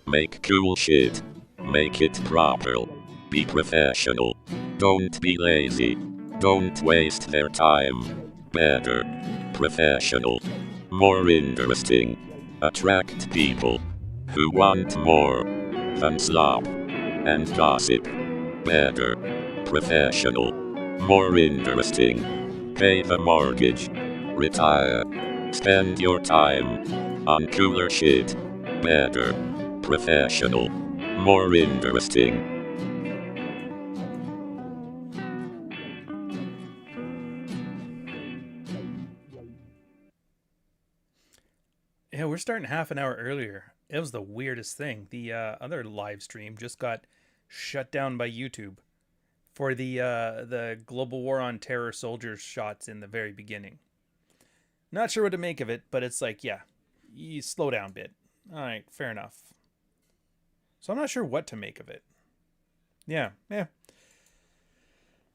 Make cool shit. Make it proper. Be professional. Don't be lazy. Don't waste their time. Better. Professional. More interesting. Attract people who want more than slop and gossip. Better. Professional. More interesting. Pay the mortgage. Retire. Spend your time on cooler shit. Better. Professional. More interesting. Yeah, we're starting half an hour earlier. It was the weirdest thing. The other live stream just got shut down by YouTube for the global war on terror soldiers shots in the very beginning. Not sure what to make of it, but it's like, yeah, you slow down a bit. All right, fair enough. So I'm not sure what to make of it. Yeah,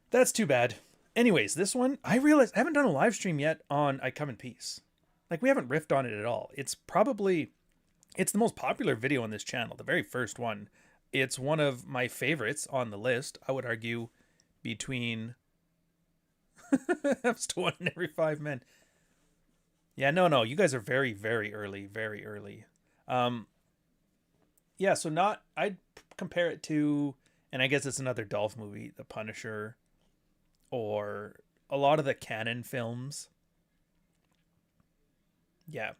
that's too bad. Anyways, this one, I realized I haven't done a live stream yet on I Come in Peace. Like, we haven't riffed on it at all. It's the most popular video on this channel, the very first one. It's one of my favorites on the list. I would argue between That's to one in every five men. Yeah, no, you guys are very, very early, very early. Um, yeah, so not I'd compare it to, and I guess it's another Dolph movie, The Punisher, or a lot of the canon films. Yeah.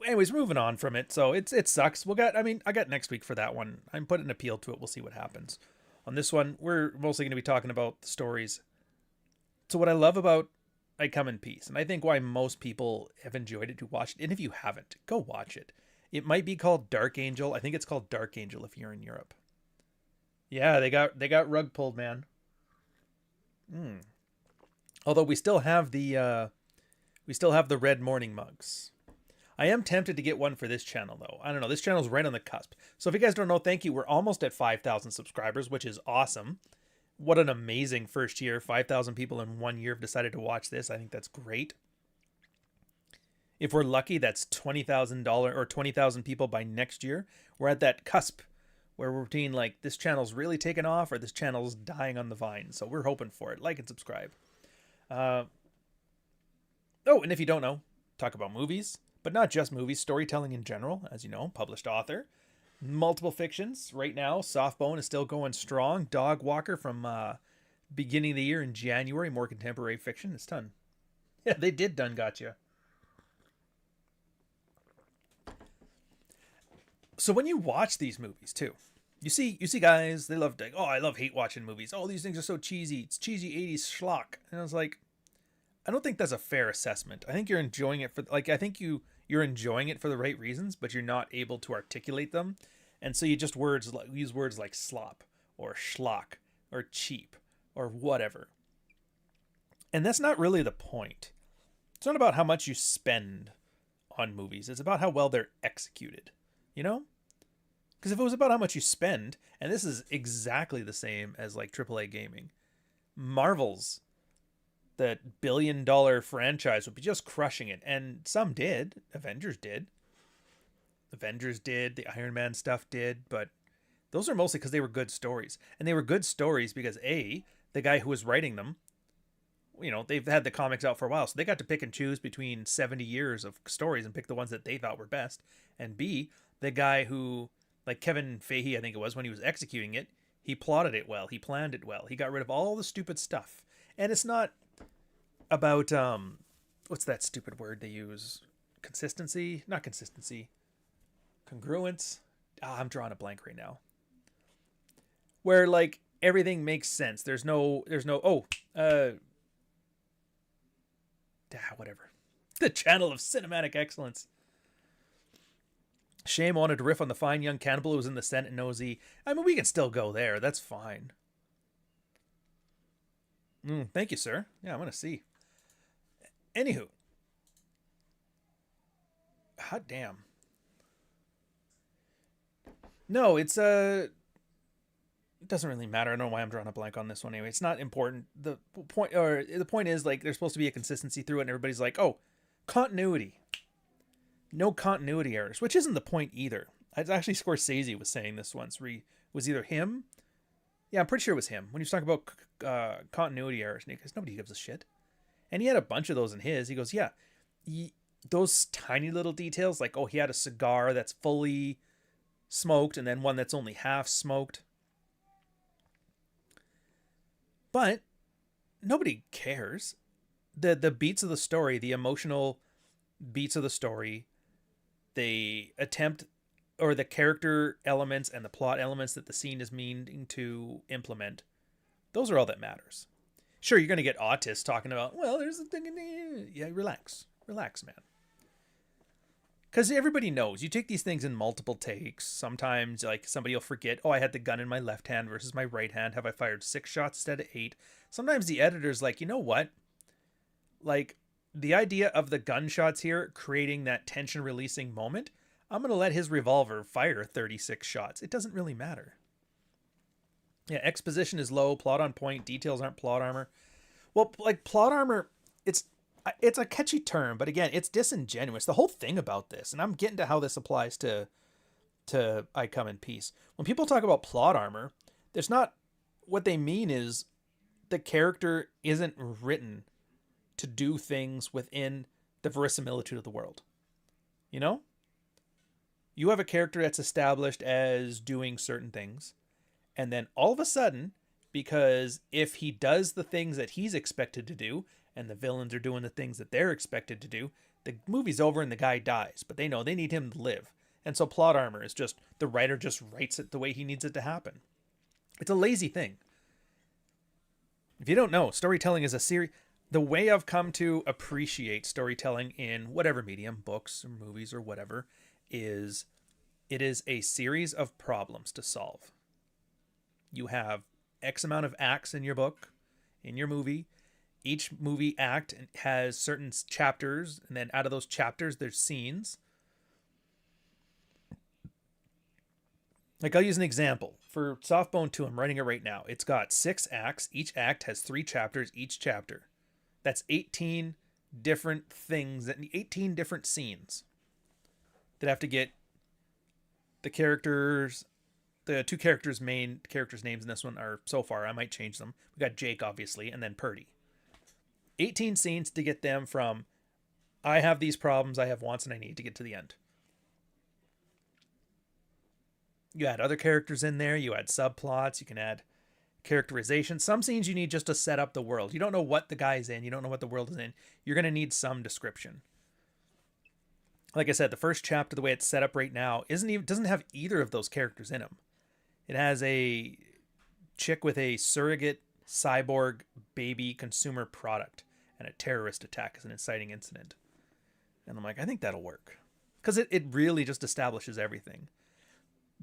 Anyways, moving on from it. So it sucks. I got next week for that one. I'm putting an appeal to it. We'll see what happens. On this one, we're mostly going to be talking about the stories. So what I love about I Come in Peace, and I think why most people have enjoyed it who watched it, and if you haven't, go watch it. It might be called Dark Angel. I think it's called Dark Angel if you're in Europe. Yeah, they got rug pulled, man. Mm. Although we still have the red morning mugs. I am tempted to get one for this channel, though. I don't know. This channel's right on the cusp. So if you guys don't know, thank you. We're almost at 5,000 subscribers, which is awesome. What an amazing first year. 5,000 people in 1 year have decided to watch this. I think that's great. If we're lucky, that's $20,000 or 20,000 people by next year. We're at that cusp where we're between like this channel's really taken off or this channel's dying on the vine. So we're hoping for it. Like and subscribe. Uh, oh, and if you don't know, talk about movies. But not just movies, storytelling in general, as you know, published author. Multiple fictions. Right now, Softbone is still going strong. Dog Walker from beginning of the year in January, more contemporary fiction. It's done. Yeah, they did done gotcha. So when you watch these movies too, you see guys, they love like, oh, I love hate watching movies. Oh, these things are so cheesy. It's cheesy 80s schlock. And I was like, I don't think that's a fair assessment. I think you're enjoying it for like I think you're enjoying it for the right reasons, but you're not able to articulate them, and so you just use words like slop or schlock or cheap or whatever. And that's not really the point. It's not about how much you spend on movies. It's about how well they're executed. You know? Because if it was about how much you spend, and this is exactly the same as like AAA gaming, Marvel's that billion-dollar franchise would be just crushing it. And some did. Avengers did. The Iron Man stuff did. But those are mostly because they were good stories. And they were good stories because, A, the guy who was writing them, they've had the comics out for a while. So they got to pick and choose between 70 years of stories and pick the ones that they thought were best. And B, the guy who, like Kevin Feige, I think it was, when he was executing it, he plotted it well. He planned it well. He got rid of all the stupid stuff. And it's not about what's that stupid word they use? Consistency? Not consistency. Congruence? I'm drawing a blank right now. Where like everything makes sense. There's no whatever. The channel of cinematic excellence. Shame wanted to riff on the fine young cannibal who was in the Senate nosy. I mean, we can still go there. That's fine. Thank you, sir. Yeah, I'm gonna see. Anywho, hot damn. No, it doesn't really matter. I don't know why I'm drawing a blank on this one anyway. It's not important. The point is like there's supposed to be a consistency through it, and everybody's like, oh, continuity, no continuity errors, which isn't the point either. It's actually Scorsese was saying this once. Was either him. Yeah, I'm pretty sure it was him when he was talking about continuity errors. Because nobody gives a shit. And he had a bunch of those in his. He goes, yeah, those tiny little details, like, oh, he had a cigar that's fully smoked and then one that's only half smoked. But nobody cares. The beats of the story, the emotional beats of the story, they attempt, or the character elements and the plot elements that the scene is meaning to implement, those are all that matters. Sure, you're going to get autists talking about, well, there's a thing in there. Yeah, relax, man. Because everybody knows you take these things in multiple takes. Sometimes, like, somebody will forget, oh, I had the gun in my left hand versus my right hand. Have I fired 6 shots instead of 8? Sometimes the editor's like, you know what? Like, the idea of the gunshots here creating that tension releasing moment, I'm going to let his revolver fire 36 shots. It doesn't really matter. Yeah, exposition is low, plot on point, details aren't plot armor. Well, like, plot armor, it's a catchy term, but again, it's disingenuous. The whole thing about this, and I'm getting to how this applies to I Come in Peace. When people talk about plot armor, there's not, what they mean is the character isn't written to do things within the verisimilitude of the world. You know? You have a character that's established as doing certain things, and then all of a sudden, because if he does the things that he's expected to do, and the villains are doing the things that they're expected to do, the movie's over and the guy dies. But they know they need him to live. And so plot armor is just, the writer just writes it the way he needs it to happen. It's a lazy thing. If you don't know, storytelling is a series. The way I've come to appreciate storytelling in whatever medium, books or movies or whatever, is it is a series of problems to solve. You have X amount of acts in your book, in your movie. Each movie act has certain chapters, and then out of those chapters, there's scenes. Like, I'll use an example. For Softbone 2, I'm writing it right now. It's got 6 acts. Each act has 3 chapters each chapter. That's 18 different things, 18 different scenes that have to get the characters, the 2 characters, main characters' names in this one are, so far, I might change them. We got Jake, obviously, and then Purdy. 18 scenes to get them from, I have these problems, I have wants, and I need to get to the end. You add other characters in there, you add subplots, you can add characterization. Some scenes you need just to set up the world. You don't know what the guy's in, you don't know what the world is in. You're going to need some description. Like I said, the first chapter, the way it's set up right now, doesn't have either of those characters in them. It has a chick with a surrogate cyborg baby consumer product and a terrorist attack as an inciting incident. And I'm like, I think that'll work. Because it really just establishes everything.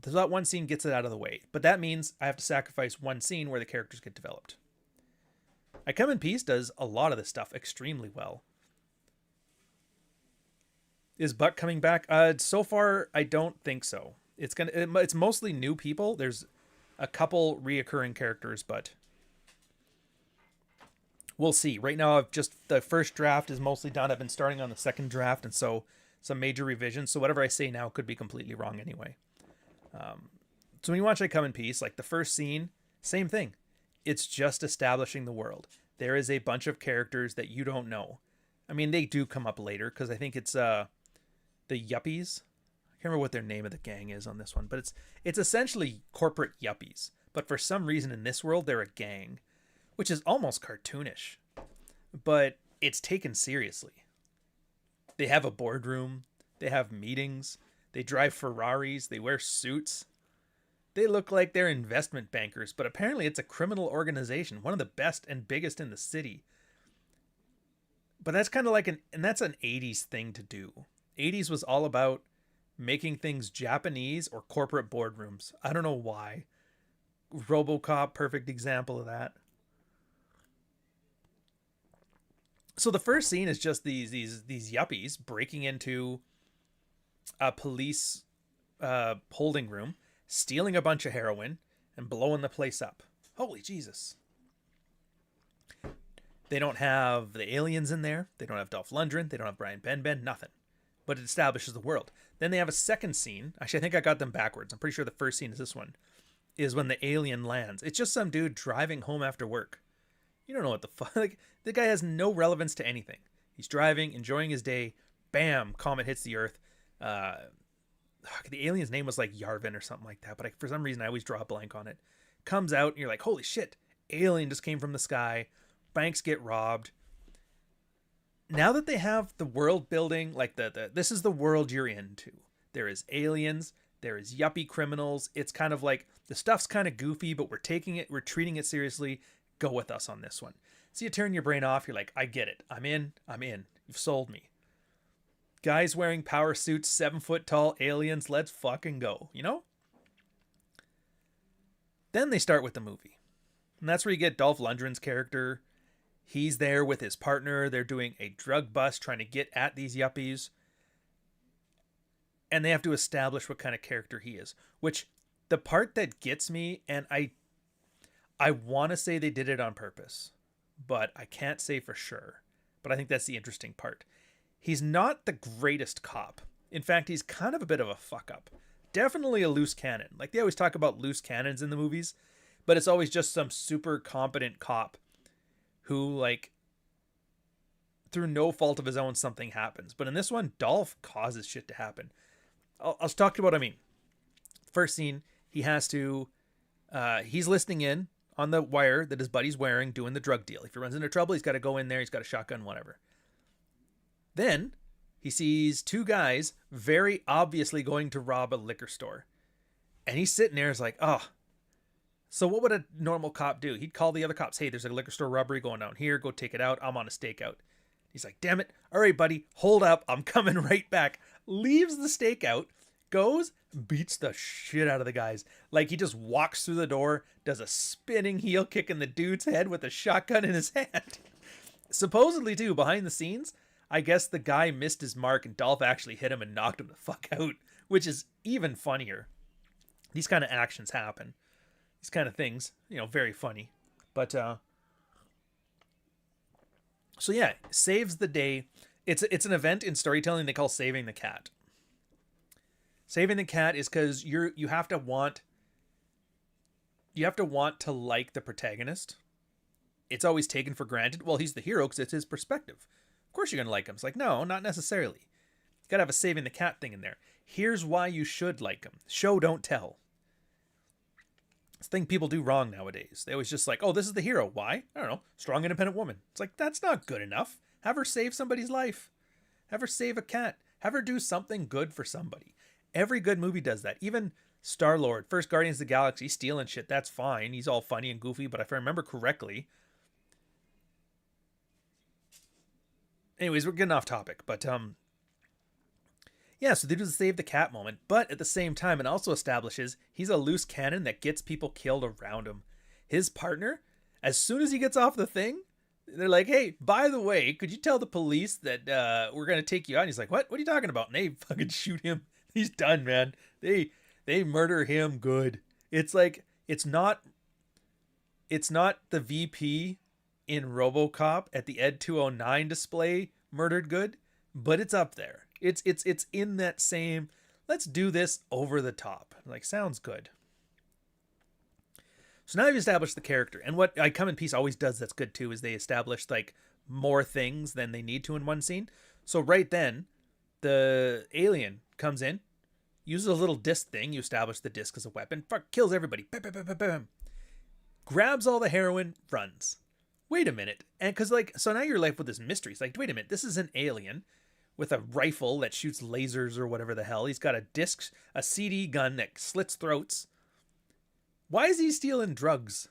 That one scene gets it out of the way. But that means I have to sacrifice one scene where the characters get developed. I Come in Peace does a lot of this stuff extremely well. Is Buck coming back? So far, I don't think so. It's mostly new people. There's a couple reoccurring characters, but we'll see. Right now, the first draft is mostly done. I've been starting on the second draft, and so some major revisions. So whatever I say now could be completely wrong anyway. So when you watch I Come in Peace, like the first scene, same thing. It's just establishing the world. There is a bunch of characters that you don't know. I mean, they do come up later because I think it's the Yuppies. I can't remember what their name of the gang is on this one, but it's essentially corporate yuppies. But for some reason in this world, they're a gang, which is almost cartoonish, but it's taken seriously. They have a boardroom. They have meetings. They drive Ferraris. They wear suits. They look like they're investment bankers, but apparently it's a criminal organization, one of the best and biggest in the city. But that's kind of like that's an 80s thing to do. 80s was all about making things Japanese or corporate boardrooms. I don't know why. RoboCop, perfect example of that. So the first scene is just these yuppies breaking into a police holding room, stealing a bunch of heroin, and blowing the place up. Holy Jesus. They don't have the aliens in there. They don't have Dolph Lundgren. They don't have Brian Benben. Nothing. but it establishes the world. Then they have a second scene. Actually, I think I got them backwards. I'm pretty sure the first scene is this one, is when the alien lands. It's just some dude driving home after work. You don't know what the fuck. Like, the guy has no relevance to anything. He's driving, enjoying his day. Bam, comet hits the Earth. The alien's name was like Yarvin or something like that, but for some reason I always draw a blank on it. Comes out and you're like, holy shit, alien just came from the sky. Banks get robbed. Now that they have the world building, like this is the world you're into. There is aliens, there is yuppie criminals. It's kind of like the stuff's kind of goofy, but we're treating it seriously. Go with us on this one. So you turn your brain off. You're like, I get it. I'm in. You've sold me. Guys wearing power suits, 7-foot tall aliens. Let's fucking go. You know? Then they start with the movie. And that's where you get Dolph Lundgren's character. He's there with his partner. They're doing a drug bust, trying to get at these yuppies. And they have to establish what kind of character he is. Which, the part that gets me, and I want to say they did it on purpose, but I can't say for sure. But I think that's the interesting part. He's not the greatest cop. In fact, he's kind of a bit of a fuck up. Definitely a loose cannon. Like, they always talk about loose cannons in the movies, but it's always just some super competent cop who, like, through no fault of his own, something happens. But in this one, Dolph causes shit to happen. I'll talk to you about what I mean. First scene, he has to, he's listening in on the wire that his buddy's wearing, doing the drug deal. If he runs into trouble, he's got to go in there. He's got a shotgun, whatever. Then he sees two guys very obviously going to rob a liquor store. And he's sitting there, is like, oh. So what would a normal cop do? He'd call the other cops. Hey, there's a liquor store robbery going down here. Go take it out. I'm on a stakeout. He's like, damn it. All right, buddy, hold up. I'm coming right back. Leaves the stakeout, goes, beats the shit out of the guys. Like, he just walks through the door, does a spinning heel kick in the dude's head with a shotgun in his hand. Supposedly, too, behind the scenes, I guess the guy missed his mark and Dolph actually hit him and knocked him the fuck out, which is even funnier. These kind of actions happen. These kind of things, very funny. But, so yeah, saves the day. It's an event in storytelling they call Saving the Cat. Saving the cat is because you have to want to like the protagonist. It's always taken for granted. Well, he's the hero because it's his perspective. Of course you're going to like him. It's like, no, not necessarily. You got to have a saving the cat thing in there. Here's why you should like him. Show, don't tell. It's a thing people do wrong nowadays. They always just like, oh, this is the hero. Why? I don't know. Strong, independent woman. It's like, that's not good enough. Have her save somebody's life. Have her save a cat. Have her do something good for somebody. Every good movie does that. Even Star-Lord, first Guardians of the Galaxy, stealing shit, that's fine. He's all funny and goofy, but if I remember correctly... Anyways, we're getting off topic, but yeah, so they do the save the cat moment, but at the same time, it also establishes he's a loose cannon that gets people killed around him. His partner, as soon as he gets off the thing, they're like, hey, by the way, could you tell the police that we're going to take you out? And he's like, what? What are you talking about? And they fucking shoot him. He's done, man. They murder him good. It's like, it's not the VP in RoboCop at the Ed 209 display murdered good, but it's up there. It's in that same, let's do this over the top. Like, sounds good. So now you've established the character. And what I Come in Peace always does that's good too is they establish like more things than they need to in one scene. So right then, the alien comes in, uses a little disc thing. You establish the disc as a weapon. Fuck, kills everybody. Bam, bam, bam, bam, bam. Grabs all the heroin, runs. Wait a minute. And because so now you're left with this mystery. It's like, wait a minute, this is an alien with a rifle that shoots lasers or whatever the hell. He's got a CD gun that slits throats. Why is he stealing drugs?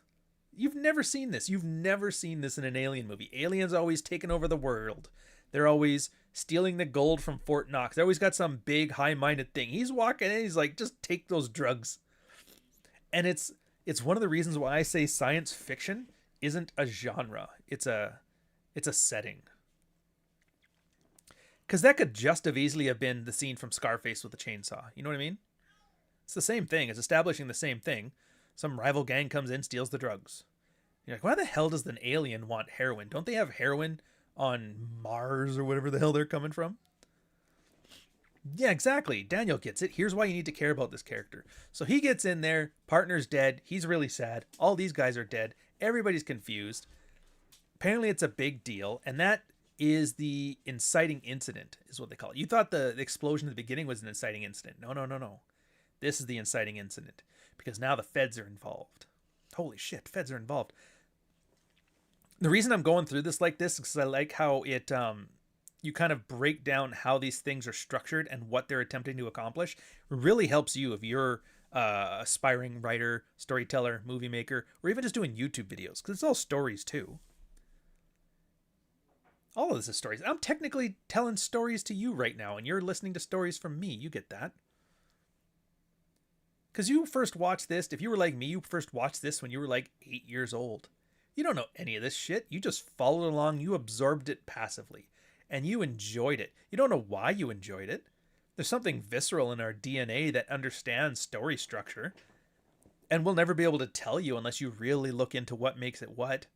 You've never seen this. You've never seen this in an alien movie. Aliens always taking over the world. They're always stealing the gold from Fort Knox. They always got some big, high-minded thing. He's walking in, he's like, just take those drugs. And it's one of the reasons why I say science fiction isn't a genre. It's a setting. Because that could just have easily have been the scene from Scarface with the chainsaw. You know what I mean? It's the same thing. It's establishing the same thing. Some rival gang comes in, steals the drugs. You're like, why the hell does an alien want heroin? Don't they have heroin on Mars or whatever the hell they're coming from? Yeah, exactly. Daniel gets it. Here's why you need to care about this character. So he gets in there, partner's dead, he's really sad. All these guys are dead. Everybody's confused. Apparently it's a big deal, and that is the inciting incident, is what they call it. You thought the explosion at the beginning was an inciting incident. No, no, no, no. This is the inciting incident because now the feds are involved. Holy shit, feds are involved. The reason I'm going through this like this is because I like how it you kind of break down how these things are structured and what they're attempting to accomplish. It really helps you if you're aspiring writer, storyteller, movie maker, or even just doing YouTube videos, because it's all stories too. All of this is stories. I'm technically telling stories to you right now, and you're listening to stories from me. You get that. Because you first watched this, if you were like me, you first watched this when you were like 8 years old. You don't know any of this shit. You just followed along, you absorbed it passively, and you enjoyed it. You don't know why you enjoyed it. There's something visceral in our DNA that understands story structure, and we'll never be able to tell you unless you really look into what makes it what.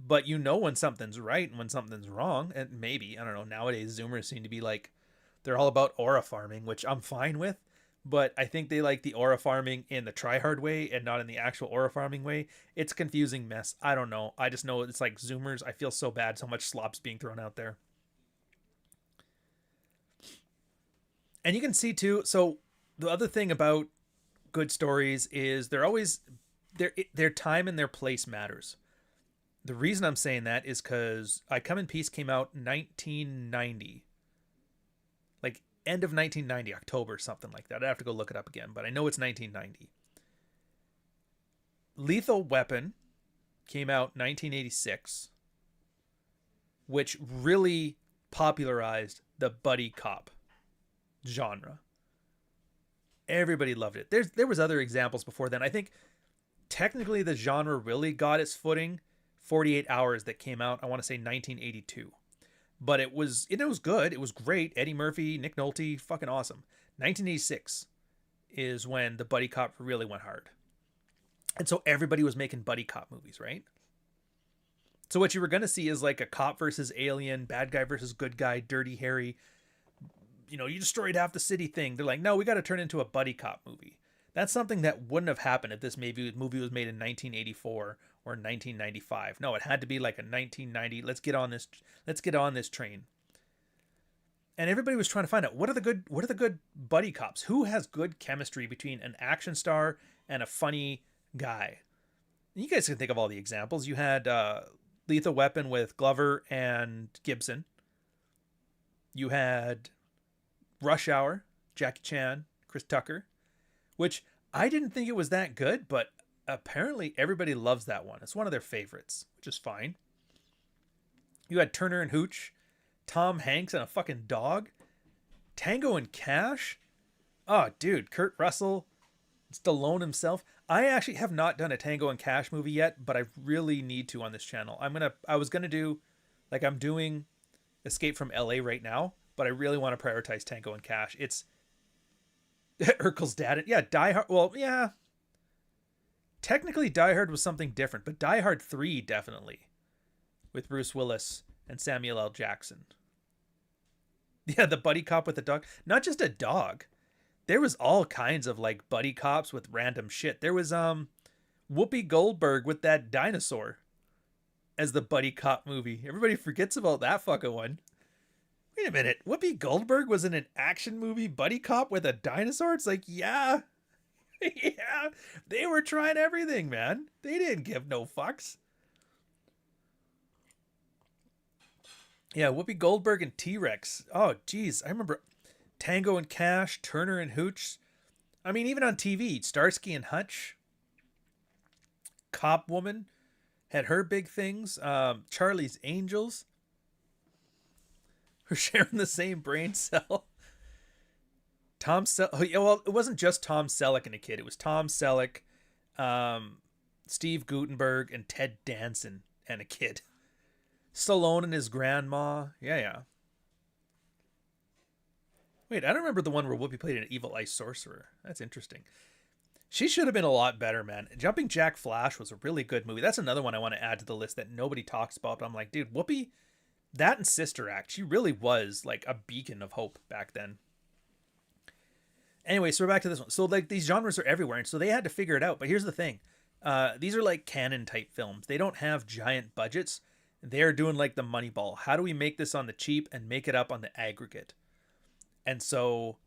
But you know when something's right and when something's wrong. And maybe, I don't know, nowadays Zoomers seem to be like, they're all about aura farming, which I'm fine with. But I think they like the aura farming in the tryhard way and not in the actual aura farming way. It's a confusing mess. I don't know. I just know it's like Zoomers. I feel so bad, so much slop's being thrown out there. And you can see too, so the other thing about good stories is they're always, their time and their place matters. The reason I'm saying that is because I Come in Peace came out 1990. Like end of 1990, October, something like that. I'd have to go look it up again, but I know it's 1990. Lethal Weapon came out 1986, which really popularized the buddy cop genre. Everybody loved it. There was other examples before then. I think technically the genre really got its footing 48 Hours that came out, I want to say 1982. But it was good. It was great. Eddie Murphy, Nick Nolte, fucking awesome. 1986 is when the buddy cop really went hard. And so everybody was making buddy cop movies, right? So what you were going to see is like a cop versus alien, bad guy versus good guy, Dirty Harry, you destroyed half the city thing. They're like, no, we got to turn it into a buddy cop movie. That's something that wouldn't have happened if this movie was made in 1984 or 1995. No, it had to be like a 1990. Let's get on this train. And everybody was trying to find out what are the good buddy cops? Who has good chemistry between an action star and a funny guy? And you guys can think of all the examples. You had Lethal Weapon with Glover and Gibson. You had Rush Hour, Jackie Chan, Chris Tucker, which I didn't think it was that good, but apparently everybody loves that one. It's one of their favorites, which is fine. You had Turner and Hooch, Tom Hanks and a fucking dog, Tango and Cash. Oh, dude, Kurt Russell, Stallone himself. I actually have not done a Tango and Cash movie yet, but I really need to on this channel. I'm doing Escape from LA right now, but I really want to prioritize Tango and Cash. It's Urkel's dad. Yeah, Die Hard. Well, yeah. Technically, Die Hard was something different, but Die Hard 3 definitely, with Bruce Willis and Samuel L. Jackson. Yeah, the buddy cop with a dog. Not just a dog. There was all kinds of like buddy cops with random shit. There was Whoopi Goldberg with that dinosaur as the buddy cop movie. Everybody forgets about that fucking one. Wait a minute. Whoopi Goldberg was in an action movie buddy cop with a dinosaur? It's like, yeah. Yeah. They were trying everything, man. They didn't give no fucks. Yeah, Whoopi Goldberg and T-Rex. Oh, geez. I remember Tango and Cash, Turner and Hooch. I mean, even on TV, Starsky and Hutch. Cop Woman had her big things. Charlie's Angels. We're sharing the same brain cell. Tom Selleck. Oh, yeah, well, it wasn't just Tom Selleck and a kid. It was Tom Selleck, Steve Guttenberg, and Ted Danson and a kid. Stallone and his grandma. Yeah. Wait, I don't remember the one where Whoopi played an evil ice sorcerer. That's interesting. She should have been a lot better, man. Jumping Jack Flash was a really good movie. That's another one I want to add to the list that nobody talks about. But I'm like, dude, Whoopi, that and Sister Act, she really was like a beacon of hope back then. Anyway, so we're back to this one. So like these genres are everywhere, and so they had to figure it out. But here's the thing: these are like canon type films. They don't have giant budgets. They're doing like the Moneyball. How do we make this on the cheap and make it up on the aggregate? And so,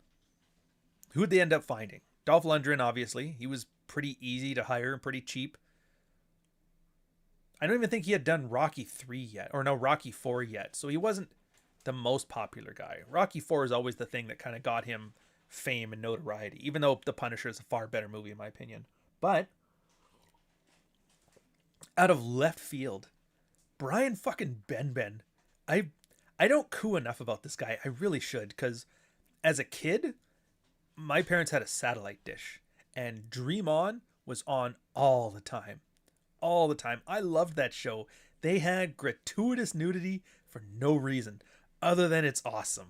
who'd they end up finding? Dolph Lundgren, obviously. He was pretty easy to hire and pretty cheap. I don't even think he had done Rocky 3 yet, or no, Rocky 4 yet. So he wasn't the most popular guy. Rocky 4 is always the thing that kind of got him fame and notoriety, even though The Punisher is a far better movie in my opinion. But out of left field, Brian fucking Ben. I don't coo enough about this guy. I really should, because as a kid, my parents had a satellite dish, and Dream On was on all the time. All the time. I loved that show. They had gratuitous nudity for no reason other than it's awesome.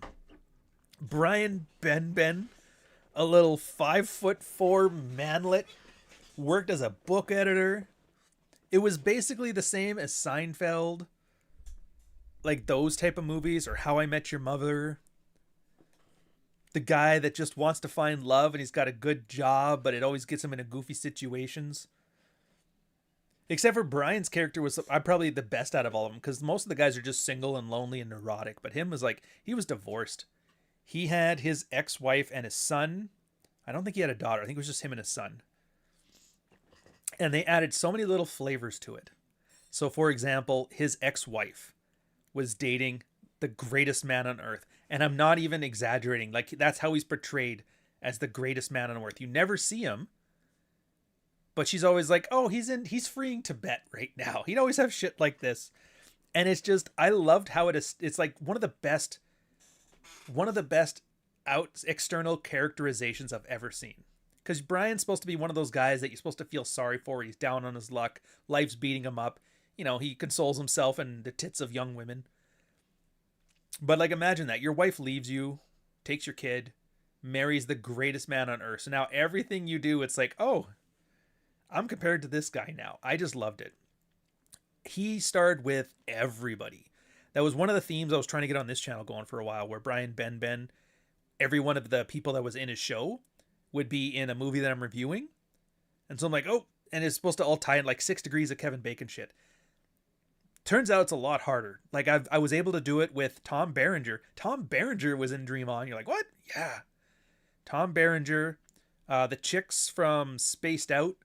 Brian Ben, a little 5'4" manlet, worked as a book editor. It was basically the same as Seinfeld, like those type of movies, or How I Met Your Mother. The guy that just wants to find love and he's got a good job, but it always gets him into goofy situations. Except for Brian's character was probably the best out of all of them, because most of the guys are just single and lonely and neurotic. But him was like, he was divorced. He had his ex-wife and his son. I don't think he had a daughter. I think it was just him and his son. And they added so many little flavors to it. So, for example, his ex-wife was dating the greatest man on earth. And I'm not even exaggerating. Like, that's how he's portrayed, as the greatest man on earth. You never see him. But she's always like, oh, he's freeing Tibet right now. He'd always have shit like this. And it's just, I loved how it's like one of the best external characterizations I've ever seen. Because Brian's supposed to be one of those guys that you're supposed to feel sorry for. He's down on his luck. Life's beating him up. You know, he consoles himself in the tits of young women. But like, imagine that. Your wife leaves you, takes your kid, marries the greatest man on earth. So now everything you do, it's like, oh, I'm compared to this guy now. I just loved it. He starred with everybody. That was one of the themes I was trying to get on this channel going for a while, where Brian Ben, every one of the people that was in his show would be in a movie that I'm reviewing. And so I'm like, oh, and it's supposed to all tie in like 6 degrees of Kevin Bacon shit. Turns out it's a lot harder. Like I was able to do it with Tom Berenger. Tom Berenger was in Dream On. You're like, what? Yeah. Tom Berenger, the chicks from Spaced Out,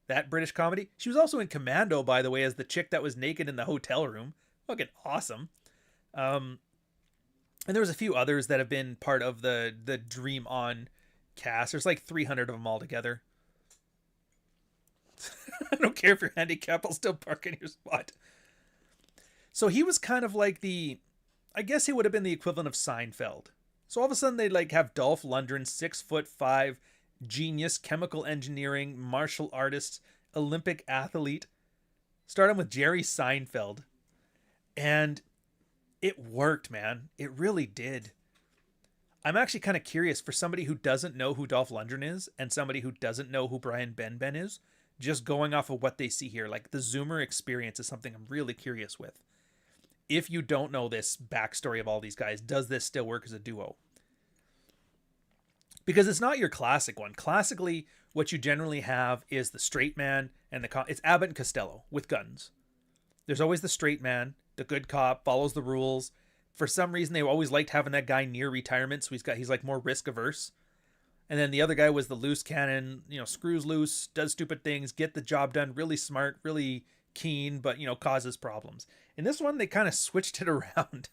that British comedy. She was also in Commando, by the way, as the chick that was naked in the hotel room. Fucking awesome. And there was a few others that have been part of the Dream On cast. There's like 300 of them all together. I don't care if you're handicapped, I'll still park in your spot. So he was kind of like I guess he would have been the equivalent of Seinfeld. So all of a sudden they like have Dolph Lundgren, 6'5", genius, chemical engineering, martial artist, Olympic athlete. Start him with Jerry Seinfeld. And it worked, man. It really did. I'm actually kind of curious, for somebody who doesn't know who Dolph Lundgren is and somebody who doesn't know who Brian Ben is, just going off of what they see here, like the Zoomer experience is something I'm really curious with. If you don't know this backstory of all these guys, does this still work as a duo? Because it's not your classic one. Classically, what you generally have is the straight man and it's Abbott and Costello with guns. There's always the straight man, the good cop, follows the rules. For some reason, they always liked having that guy near retirement, so he's like more risk averse. And then the other guy was the loose cannon, screws loose, does stupid things, get the job done, really smart, really keen, but causes problems. In this one, they kind of switched it around.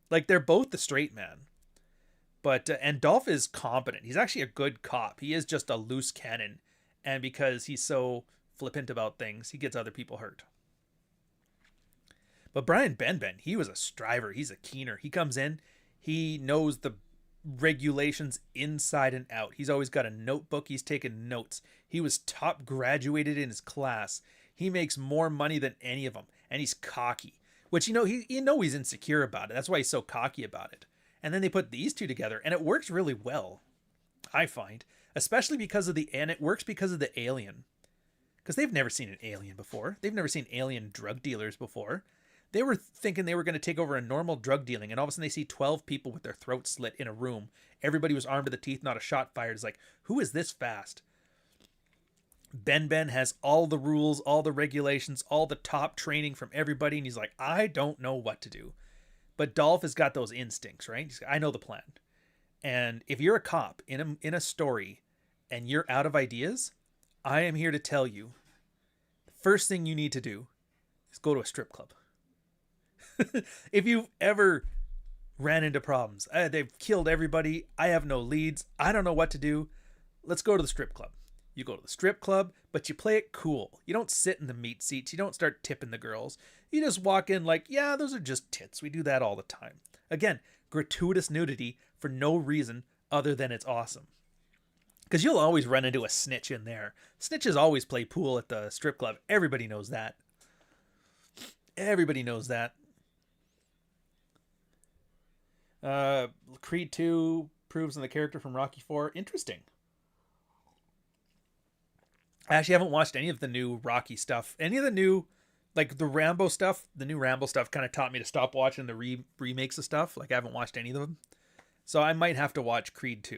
Like, they're both the straight man. But and Dolph is competent. He's actually a good cop. He is just a loose cannon. And because he's so flippant about things, he gets other people hurt. But Brian Ben, he was a striver. He's a keener. He comes in. He knows the regulations inside and out. He's always got a notebook. He's taken notes. He was top graduated in his class. He makes more money than any of them. And he's cocky. Which, he's insecure about it. That's why he's so cocky about it. And then they put these two together, and it works really well, I find. Especially and it works because of the alien. Because they've never seen an alien before. They've never seen alien drug dealers before. They were thinking they were going to take over a normal drug dealing, and all of a sudden they see 12 people with their throats slit in a room. Everybody was armed to the teeth, not a shot fired. It's like, who is this fast? Ben has all the rules, all the regulations, all the top training from everybody, and he's like, I don't know what to do. But Dolph has got those instincts, right? He's like, I know the plan. And if you're a cop in a story and you're out of ideas, I am here to tell you, the first thing you need to do is go to a strip club. If you've ever ran into problems, they've killed everybody, I have no leads, I don't know what to do, let's go to the strip club. You go to the strip club, but you play it cool. You don't sit in the meat seats. You don't start tipping the girls. You just walk in like, yeah, those are just tits. We do that all the time. Again, gratuitous nudity for no reason other than it's awesome. Because you'll always run into a snitch in there. Snitches always play pool at the strip club. Everybody knows that. Everybody knows that. Creed 2 proves in the character from Rocky 4. Interesting. I actually haven't watched any of the new Rocky stuff. Any of the new, like the Rambo stuff, the new Rambo stuff kind of taught me to stop watching the remakes of stuff. Like I haven't watched any of them. So I might have to watch Creed 2.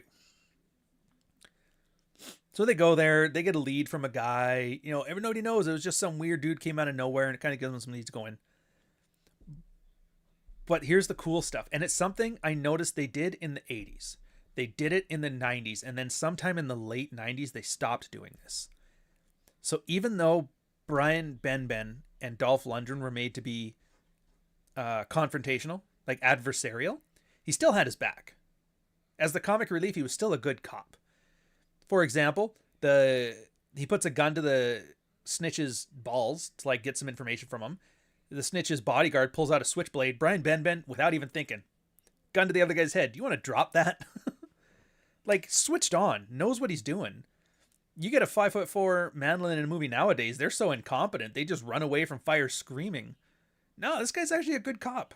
So they go there, they get a lead from a guy, you know, everybody knows it was just some weird dude came out of nowhere and it kind of gives them some leads going. But here's the cool stuff. And it's something I noticed they did in the 80s. They did it in the 90s. And then sometime in the late 90s, they stopped doing this. So even though Brian Benben and Dolph Lundgren were made to be confrontational, like adversarial, he still had his back. As the comic relief, he was still a good cop. For example, he puts a gun to the snitch's balls to like get some information from him. The snitch's bodyguard pulls out a switchblade. Brian Benben, without even thinking, gun to the other guy's head. Do you want to drop that? Like switched on, knows what he's doing. You get a 5'4" Manlin in a movie nowadays, they're so incompetent, they just run away from fire screaming. No, this guy's actually a good cop.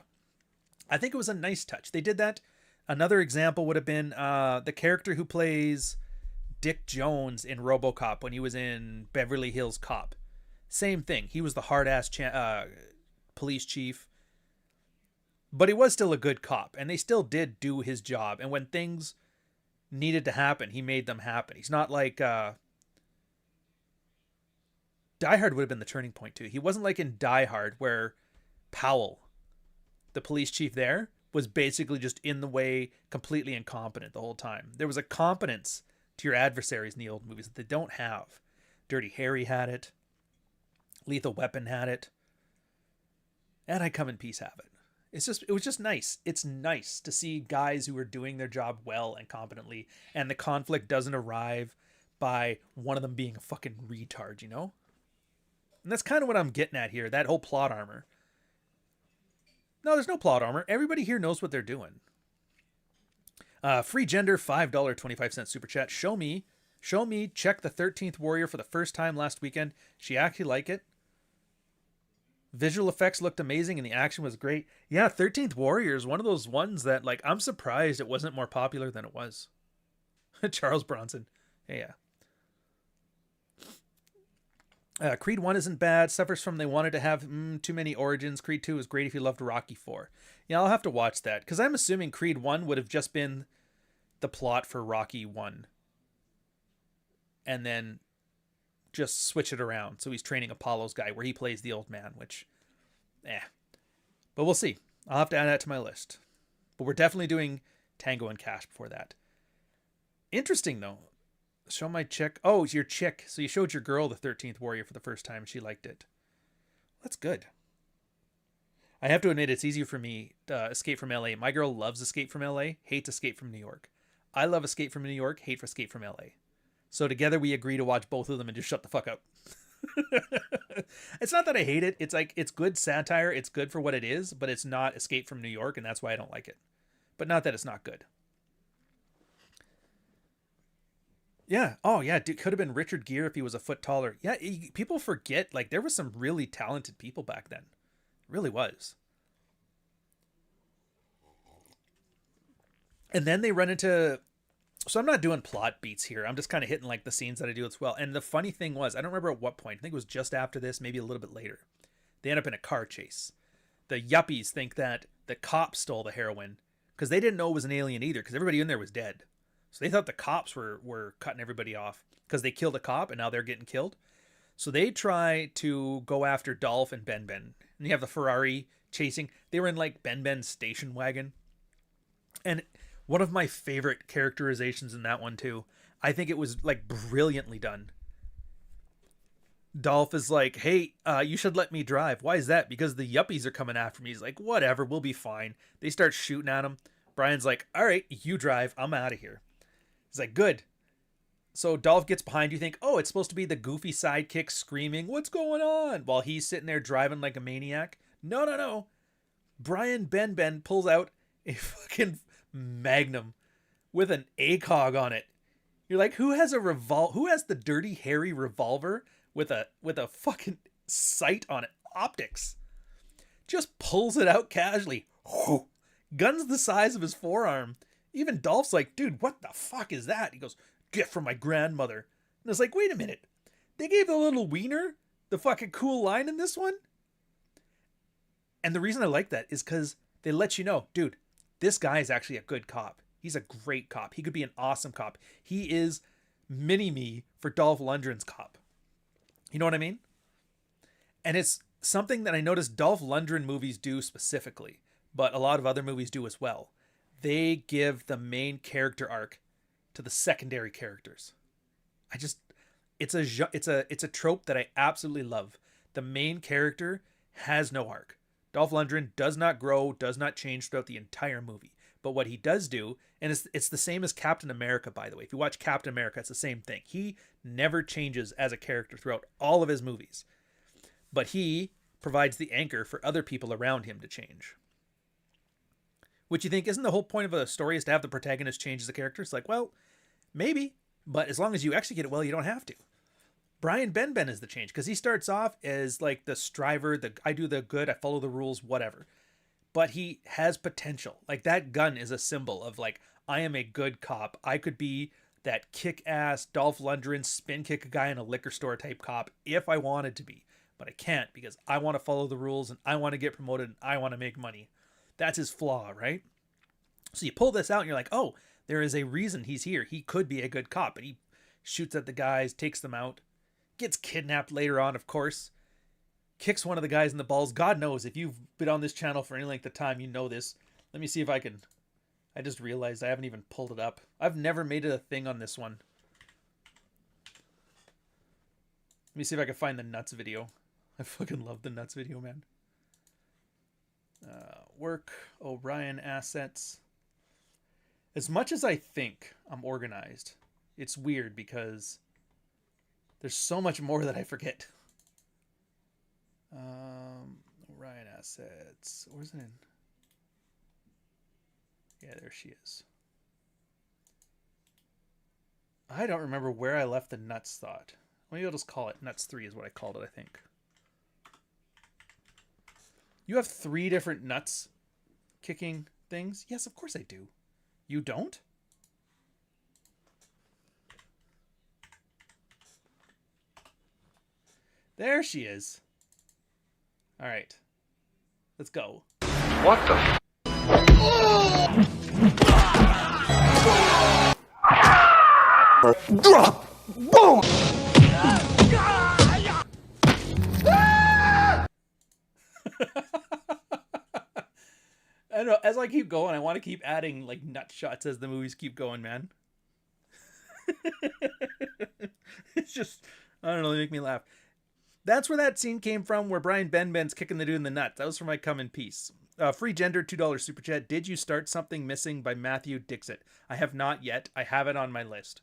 I think it was a nice touch. They did that. Another example would have been the character who plays Dick Jones in RoboCop when he was in Beverly Hills Cop. Same thing. He was the hard-ass police chief. But he was still a good cop, and they still did do his job. And when things needed to happen, he made them happen. He's not like... Die Hard would have been the turning point, too. He wasn't like in Die Hard, where Powell, the police chief there, was basically just in the way, completely incompetent the whole time. There was a competence to your adversaries in the old movies that they don't have. Dirty Harry had it. Lethal Weapon had it. And I Come in Peace have it. It was just nice. It's nice to see guys who are doing their job well and competently, and the conflict doesn't arrive by one of them being a fucking retard, you know? And that's kind of what I'm getting at here, that whole plot armor. No, there's no plot armor. Everybody here knows what they're doing. Free Gender, $5.25 super chat. Show me, check the 13th Warrior for the first time last weekend. She actually liked it. Visual effects looked amazing and the action was great. Yeah, 13th Warrior is one of those ones that, like, I'm surprised it wasn't more popular than it was. Charles Bronson. Yeah. Creed 1 isn't bad. Suffers from they wanted to have too many origins. Creed 2 is great if you loved Rocky 4. Yeah, I'll have to watch that. Because I'm assuming Creed 1 would have just been the plot for Rocky 1. And then just switch it around. So he's training Apollo's guy where he plays the old man, which, But we'll see. I'll have to add that to my list. But we're definitely doing Tango and Cash before that. Interesting, though. Show my chick. Oh, it's your chick. So you showed your girl the 13th Warrior for the first time. She liked it. That's good. I have to admit, it's easier for me to Escape from LA. My girl loves Escape from LA, hates Escape from New York. I love Escape from New York, hate for Escape from LA. So together we agree to watch both of them and just shut the fuck up. It's not that I hate it. It's like, it's good satire. It's good for what it is, but it's not Escape from New York, and that's why I don't like it. But not that it's not good. Yeah. Oh, yeah. It could have been Richard Gere if he was a foot taller. Yeah. People forget, like, there was some really talented people back then. It really was. And then they run into... So I'm not doing plot beats here. I'm just kind of hitting, like, the scenes that I do as well. And the funny thing was, I don't remember at what point. I think it was just after this, maybe a little bit later. They end up in a car chase. the yuppies think that the cops stole the heroin because they didn't know it was an alien either, because everybody in there was dead. So they thought the cops were cutting everybody off because they killed a cop and now they're getting killed. So they try to go after Dolph and Ben Ben. And you have the Ferrari chasing. They were in like Ben Ben's station wagon. And one of my favorite characterizations in that one too, I think it was like brilliantly done. Dolph is like, hey, you should let me drive. Why is that? Because the yuppies are coming after me. He's like, whatever, we'll be fine. They start shooting at him. Brian's like, all right, you drive. I'm out of here. He's like, good. So Dolph gets behind you, think, oh, it's supposed to be the goofy sidekick screaming, what's going on? While he's sitting there driving like a maniac. No. Brian Ben pulls out a fucking Magnum with an ACOG on it. You're like, who has the dirty, hairy revolver with a fucking sight on it? Optics. Just pulls it out casually. Gun's the size of his forearm. Even Dolph's like, dude, what the fuck is that? He goes, gift from my grandmother. And it's like, wait a minute. They gave the little wiener the fucking cool line in this one? And the reason I like that is because they let you know, dude, this guy is actually a good cop. He's a great cop. He could be an awesome cop. He is mini-me for Dolph Lundgren's cop. You know what I mean? And it's something that I noticed Dolph Lundgren movies do specifically, but a lot of other movies do as well. They give the main character arc to the secondary characters. It's a trope that I absolutely love. The main character has no arc. Dolph Lundgren does not grow, does not change throughout the entire movie. But what he does do, and it's the same as Captain America, by the way. If you watch Captain America, it's the same thing. He never changes as a character throughout all of his movies. But he provides the anchor for other people around him to change. Which you think, isn't the whole point of a story is to have the protagonist change as a character? It's like, well, maybe. But as long as you execute it well, you don't have to. Brian Ben is the change, because he starts off as like the striver, I do the good, I follow the rules, whatever. But he has potential. Like that gun is a symbol of like, I am a good cop. I could be that kick-ass Dolph Lundgren spin kick a guy in a liquor store type cop if I wanted to be. But I can't, because I want to follow the rules and I want to get promoted and I want to make money. That's his flaw, right? So you pull this out and you're like, oh, there is a reason he's here. He could be a good cop. And he shoots at the guys, takes them out, gets kidnapped later on, of course, kicks one of the guys in the balls. God knows, if you've been on this channel for any length of time, you know this. Let me see if I can... I just realized I haven't even pulled it up. I've never made it a thing on this one. Let me see if I can find the nuts video. I fucking love the nuts video, man. Work, O'Brien assets. As much as I think I'm organized, it's weird because there's so much more that I forget. Orion assets. Where's it in? Yeah, there she is. I don't remember where I left the nuts thought. Maybe I'll just call it nuts 3 is what I called it, I think. You have 3 different nuts kicking things? Yes, of course I do. You don't? There she is. All right. Let's go. What the? Drop! Boom! I don't know. As I keep going, I want to keep adding like nut shots as the movies keep going, man. It's just, I don't know, they make me laugh. That's where that scene came from, where Brian Ben's kicking the dude in the nuts. That was for my come in peace. Free gender, $2 super chat. Did you start Something Missing by Matthew Dixit? I have not yet. I have it on my list.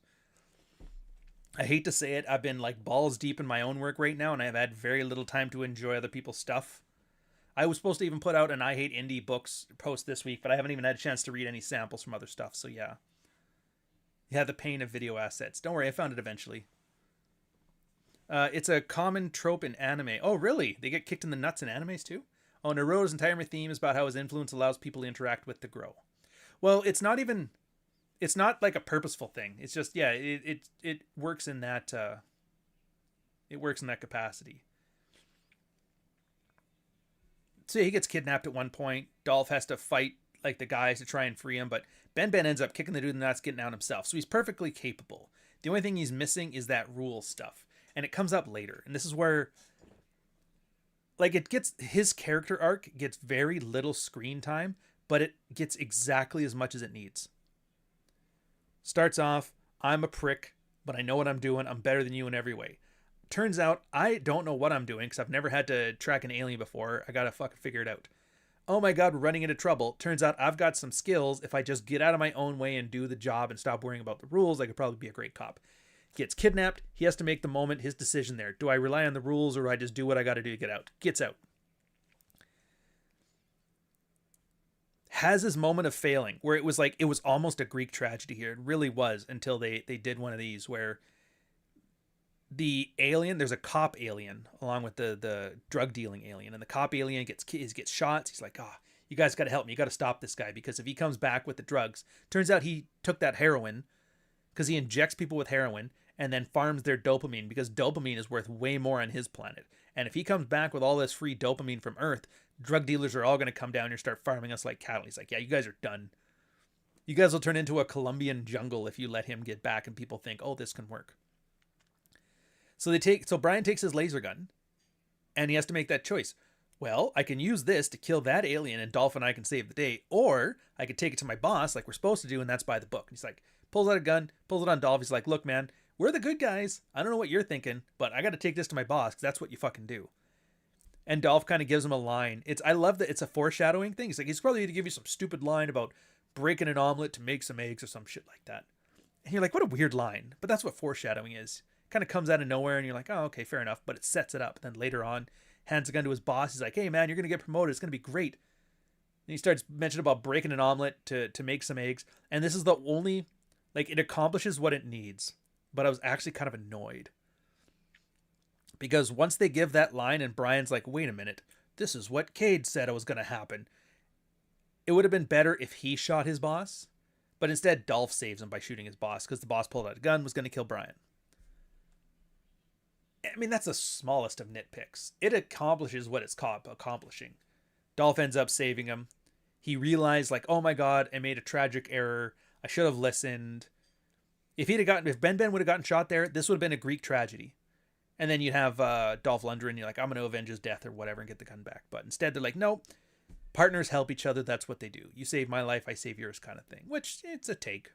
I hate to say it. I've been like balls deep in my own work right now, and I've had very little time to enjoy other people's stuff. I was supposed to even put out an I Hate Indie Books post this week, but I haven't even had a chance to read any samples from other stuff. So yeah. Yeah, the pain of video assets. Don't worry, I found it eventually. It's a common trope in anime. Oh, really? They get kicked in the nuts in animes too? Oh, Naruto's entire theme is about how his influence allows people to interact with to grow. Well, it's not like a purposeful thing. It's just, yeah, it works in that, it works in that capacity. So he gets kidnapped at one point. Dolph has to fight like the guys to try and free him, but Ben ends up kicking the dude in the nuts, getting out himself. So he's perfectly capable. The only thing he's missing is that rule stuff. And it comes up later. And this is where, like, it gets, his character arc gets very little screen time, but it gets exactly as much as it needs. Starts off, I'm a prick, but I know what I'm doing. I'm better than you in every way. Turns out I don't know what I'm doing because I've never had to track an alien before. I gotta fucking figure it out. Oh my god, we're running into trouble. Turns out I've got some skills. If I just get out of my own way and do the job and stop worrying about the rules, I could probably be a great cop. Gets kidnapped. He has to make the moment, his decision there. Do I rely on the rules or do I just do what I gotta do to get out? Gets out. Has his moment of failing where it was like, it was almost a Greek tragedy here. It really was until they did one of these where the alien, there's a cop alien along with the drug dealing alien, and the cop alien gets shot. He's like, you guys got to help me. You got to stop this guy because if he comes back with the drugs, turns out he took that heroin because he injects people with heroin and then farms their dopamine because dopamine is worth way more on his planet. And if he comes back with all this free dopamine from Earth, drug dealers are all going to come down here and start farming us like cattle. He's like, yeah, you guys are done. You guys will turn into a Colombian jungle if you let him get back and people think, oh, this can work. So Brian takes his laser gun and he has to make that choice. Well, I can use this to kill that alien and Dolph and I can save the day, or I could take it to my boss like we're supposed to do, and that's by the book. And he's like, pulls out a gun, pulls it on Dolph. He's like, look, man, we're the good guys. I don't know what you're thinking, but I got to take this to my boss because that's what you fucking do. And Dolph kind of gives him a line. I love that it's a foreshadowing thing. He's like, he's probably going to give you some stupid line about breaking an omelet to make some eggs or some shit like that. And you're like, what a weird line. But that's what foreshadowing is. Kind of comes out of nowhere and you're like, oh, okay, fair enough. But it sets it up. And then later on, hands a gun to his boss. He's like, hey, man, you're going to get promoted. It's going to be great. And he starts mentioning about breaking an omelet to make some eggs. And this is the only, like, it accomplishes what it needs. But I was actually kind of annoyed. Because once they give that line and Brian's like, wait a minute, this is what Cade said was going to happen. It would have been better if he shot his boss. But instead, Dolph saves him by shooting his boss because the boss pulled out a gun, was going to kill Brian. I mean, that's the smallest of nitpicks. It accomplishes what it's accomplishing. Dolph ends up saving him. He realized, like, oh my god, I made a tragic error. I should have listened. If Ben would have gotten shot there, this would have been a Greek tragedy. And then you'd have Dolph Lundgren, you're like, I'm going to avenge his death or whatever and get the gun back. But instead, they're like, no, partners help each other. That's what they do. You save my life, I save yours kind of thing. Which, it's a take.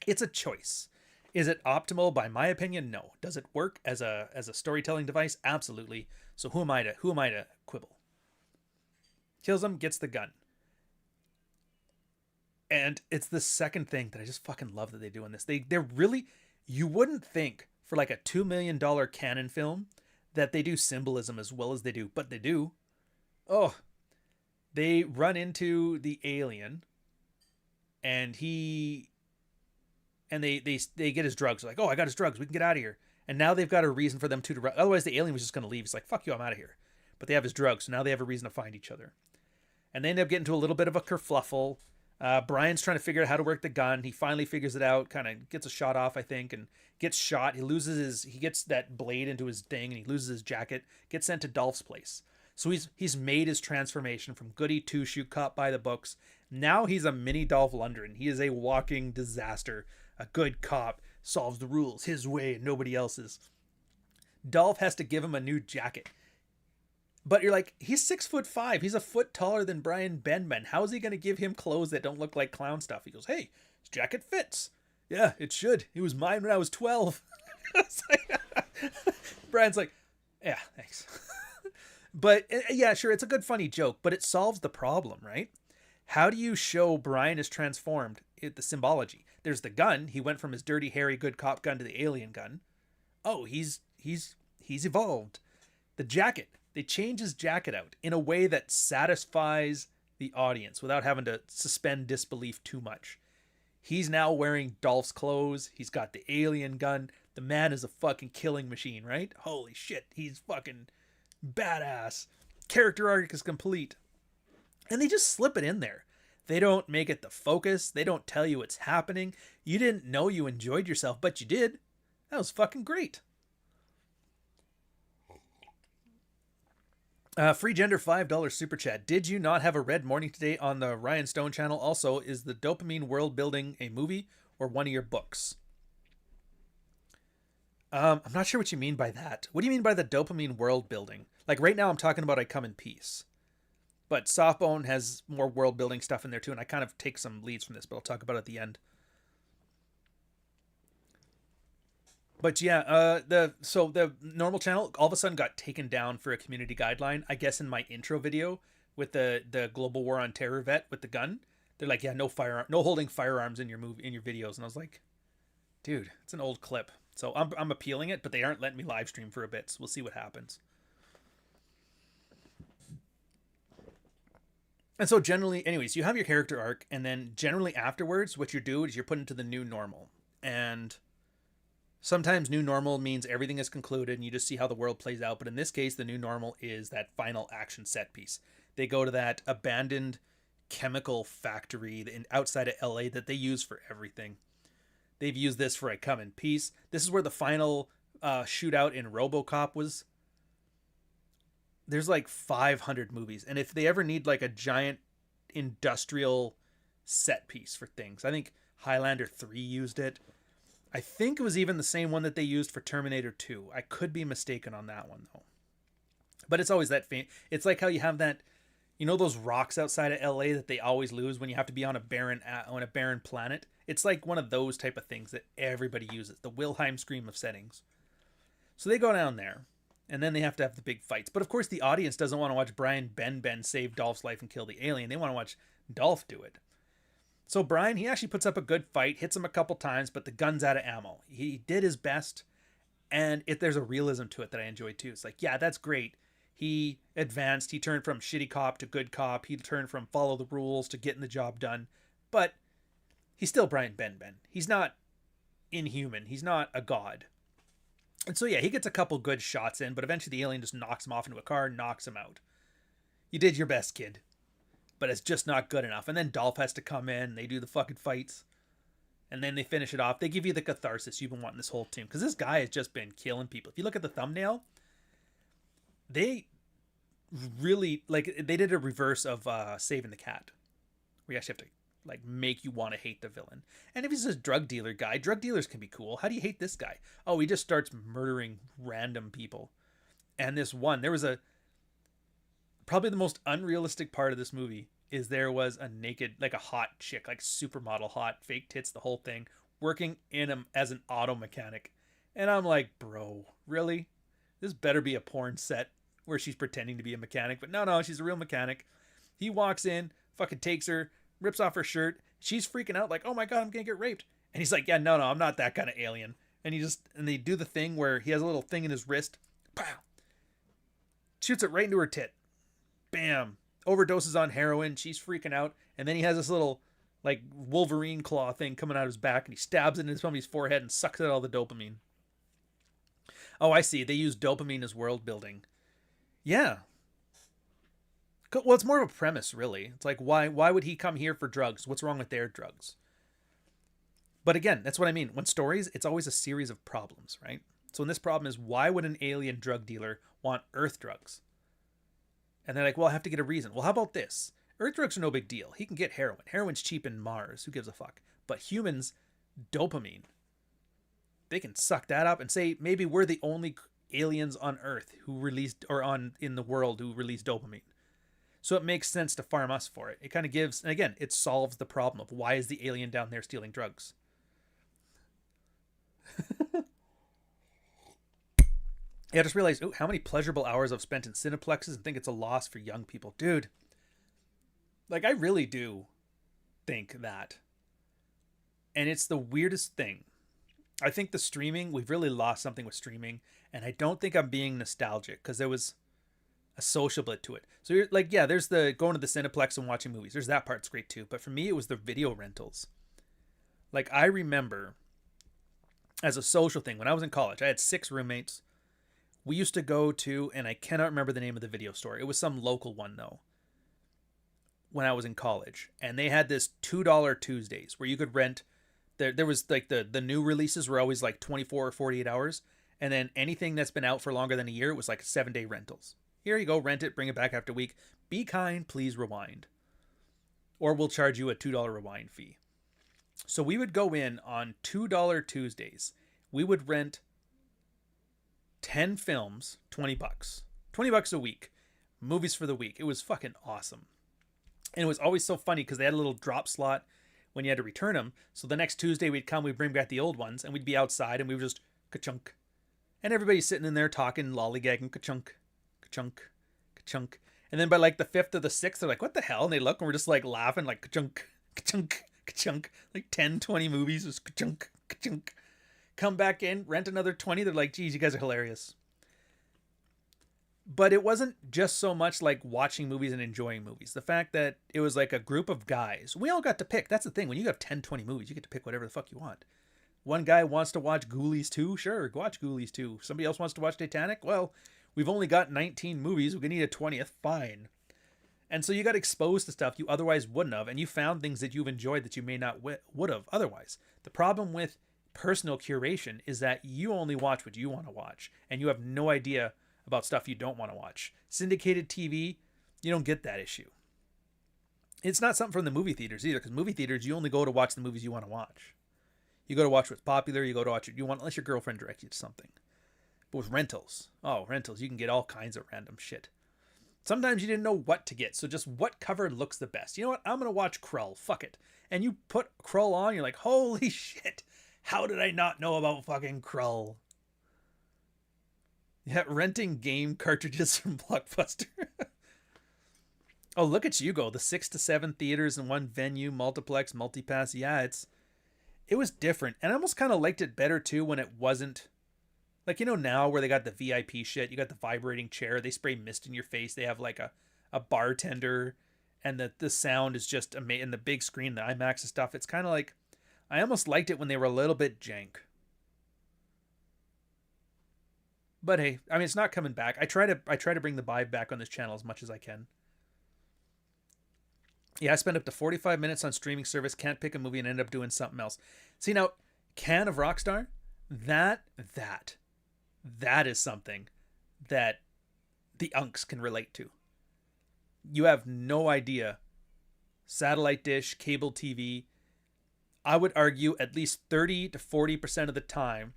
It's a choice. Is it optimal? By my opinion, no. Does it work as a storytelling device? Absolutely. So who am I to quibble? Kills him, gets the gun. And it's the second thing that I just fucking love that they do in this. They're really, you wouldn't think for like a $2 million canon film that they do symbolism as well as they do, but they do. Oh, they run into the alien and they get his drugs. They're like, oh, I got his drugs. We can get out of here. And now they've got a reason for them to otherwise the alien was just going to leave. He's like, fuck you, I'm out of here. But they have his drugs. So now they have a reason to find each other. And they end up getting into a little bit of a kerfluffle. Brian's trying to figure out how to work the gun. He finally figures it out, kind of gets a shot off, I think, and gets shot. He gets that blade into his thing and he loses his jacket, gets sent to Dolph's place. So he's made his transformation from goody two-shoe caught by the books. Now he's a mini Dolph Lundgren. He is a walking disaster. A good cop solves the rules his way and nobody else's. Dolph has to give him a new jacket. But you're like, he's 6'5". He's a foot taller than Brian Benben. How is he going to give him clothes that don't look like clown stuff? He goes, hey, his jacket fits. Yeah, it should. It was mine when I was 12. Brian's like, yeah, thanks. But yeah, sure, it's a good funny joke, but it solves the problem, right? How do you show Brian is transformed? The symbology. There's the gun. He went from his dirty, hairy, good cop gun to the alien gun. Oh, he's evolved. The jacket. They change his jacket out in a way that satisfies the audience without having to suspend disbelief too much. He's now wearing Dolph's clothes. He's got the alien gun. The man is a fucking killing machine, right? Holy shit, he's fucking badass. Character arc is complete. And they just slip it in there. They don't make it the focus. They don't tell you what's happening. You didn't know you enjoyed yourself, but you did. That was fucking great. Free Gender $5 super chat. Did you not have a red morning today on the Ryan Stone channel? Also, is the dopamine world building a movie or one of your books? I'm not sure what you mean by that. What do you mean by the dopamine world building? Like right now, I'm talking about I Come in Peace. But Softbone has more world building stuff in there too, and I kind of take some leads from this, but I'll talk about it at the end. But yeah, the normal channel all of a sudden got taken down for a community guideline. I guess in my intro video with the global war on terror vet with the gun, they're like, yeah, no holding firearms in your videos, and I was like, dude, it's an old clip. So I'm appealing it, but they aren't letting me live stream for a bit. So we'll see what happens. And so generally, anyways, you have your character arc, and then generally afterwards, what you do is you're put into the new normal. And sometimes new normal means everything is concluded and you just see how the world plays out. But in this case, the new normal is that final action set piece. They go to that abandoned chemical factory outside of LA that they use for everything. They've used this for I Come in Peace. This is where the final shootout in RoboCop was. There's like 500 movies. And if they ever need like a giant industrial set piece for things, I think Highlander 3 used it. I think it was even the same one that they used for Terminator 2. I could be mistaken on that one, though. But it's always that it's like how you have that, you know, those rocks outside of LA that they always lose when you have to be on a barren planet. It's like one of those type of things that everybody uses, the Wilhelm scream of settings. So they go down there, and then they have to have the big fights. But of course, the audience doesn't want to watch Brian Ben save Dolph's life and kill the alien. They want to watch Dolph do it. So Brian, he actually puts up a good fight, hits him a couple times, but the gun's out of ammo. He did his best, and there's a realism to it that I enjoy too. It's like, yeah, that's great. He advanced. He turned from shitty cop to good cop. He turned from follow the rules to getting the job done. But he's still Brian Ben. He's not inhuman. He's not a god. And so, yeah, he gets a couple good shots in, but eventually the alien just knocks him off into a car and knocks him out. You did your best, kid. But it's just not good enough. And then Dolph has to come in. They do the fucking fights. And then they finish it off. They give you the catharsis you've been wanting this whole team. Because this guy has just been killing people. If you look at the thumbnail, they really, like, they did a reverse of Saving the Cat. Where you actually have to, like, make you want to hate the villain. And if he's a drug dealer guy, drug dealers can be cool. How do you hate this guy? Oh, he just starts murdering random people. And this one, there was probably the most unrealistic part of this movie is there was a naked, like a hot chick, like supermodel hot, fake tits, the whole thing, working in him as an auto mechanic. And I'm like, bro, really? This better be a porn set where she's pretending to be a mechanic. But no, she's a real mechanic. He walks in, fucking takes her, rips off her shirt. She's freaking out like, oh my God, I'm going to get raped. And he's like, yeah, no, I'm not that kind of alien. And they do the thing where he has a little thing in his wrist. Pow! Shoots it right into her tit. Bam! Overdoses on heroin. She's freaking out. And then he has this little, like, Wolverine claw thing coming out of his back, and he stabs it into somebody's forehead and sucks out all the dopamine. Oh, I see. They use dopamine as world building. Yeah. Well, it's more of a premise, really. It's like, why would he come here for drugs? What's wrong with their drugs? But again, that's what I mean. When stories, it's always a series of problems, right? So when this problem is, why would an alien drug dealer want Earth drugs? And they're like, well, I have to get a reason. Well, how about this? Earth drugs are no big deal. He can get heroin. Heroin's cheap in Mars. Who gives a fuck? But humans, dopamine. They can suck that up and say, maybe we're the only aliens on Earth who released, or in the world who release dopamine. So it makes sense to farm us for it. It kind of gives, and again, it solves the problem of why is the alien down there stealing drugs? Yeah, I just realized, how many pleasurable hours I've spent in cineplexes and think it's a loss for young people. Dude, like, I really do think that. And it's the weirdest thing. I think the streaming, we've really lost something with streaming. And I don't think I'm being nostalgic because there was a social bit to it. So you're like, yeah, there's the going to the Cineplex and watching movies. There's that part's great too. But for me, it was the video rentals. Like, I remember as a social thing, when I was in college, I had 6 roommates. We used to go to, and I cannot remember the name of the video store. It was some local one though. When I was in college, and they had this $2 Tuesdays where you could rent. There was like the new releases were always like 24 or 48 hours, and then anything that's been out for longer than a year, it was like 7-day rentals. Here you go, rent it, bring it back after a week. Be kind, please rewind. Or we'll charge you a $2 rewind fee. So we would go in on $2 Tuesdays. We would rent 10 films, $20. $20 a week. Movies for the week. It was fucking awesome. And it was always so funny because they had a little drop slot when you had to return them. So the next Tuesday we'd come, we'd bring back the old ones, and we'd be outside and we would just ka-chunk. And everybody's sitting in there talking, lollygagging, ka-chunk, ka-chunk, ka-chunk. And then by like the 5th or the 6th, they're like, what the hell? And they look and we're just like laughing like ka-chunk, ka-chunk, ka-chunk. Like 10, 20 movies, just ka-chunk, ka-chunk. Come back in, rent another 20. They're like, geez, you guys are hilarious. But it wasn't just so much like watching movies and enjoying movies. The fact that it was like a group of guys. We all got to pick. That's the thing. When you have 10, 20 movies, you get to pick whatever the fuck you want. One guy wants to watch Ghoulies 2. Sure, watch Ghoulies 2. Somebody else wants to watch Titanic. Well, we've only got 19 movies. We can need a 20th. Fine. And so you got exposed to stuff you otherwise wouldn't have. And you found things that you've enjoyed that you may not would have otherwise. The problem with personal curation is that you only watch what you want to watch. And you have no idea about stuff you don't want to watch. Syndicated TV, you don't get that issue. It's not something from the movie theaters either, because movie theaters, you only go to watch the movies you want to watch. You go to watch what's popular, you go to watch what you want, unless your girlfriend directs you to something. But with rentals, you can get all kinds of random shit. Sometimes you didn't know what to get, so just what cover looks the best. You know what? I'm going to watch Krull. Fuck it. And you put Krull on, you're like, holy shit. How did I not know about fucking Krull? Yeah, renting game cartridges from Blockbuster. Oh, look at you go. The 6 to 7 theaters in one venue, multiplex, multipass. Yeah, it was different. And I almost kind of liked it better too when it wasn't like, you know, now where they got the VIP shit, you got the vibrating chair, they spray mist in your face, they have like a bartender, and the sound is just amazing. And the big screen, the IMAX and stuff, it's kind of like, I almost liked it when they were a little bit jank. But hey, I mean, it's not coming back. I try to bring the vibe back on this channel as much as I can. Yeah, I spent up to 45 minutes on streaming service, can't pick a movie and end up doing something else. See now, Can of Rockstar, that is something that the unks can relate to. You have no idea. Satellite dish, cable TV, I would argue at least 30 to 40% of the time,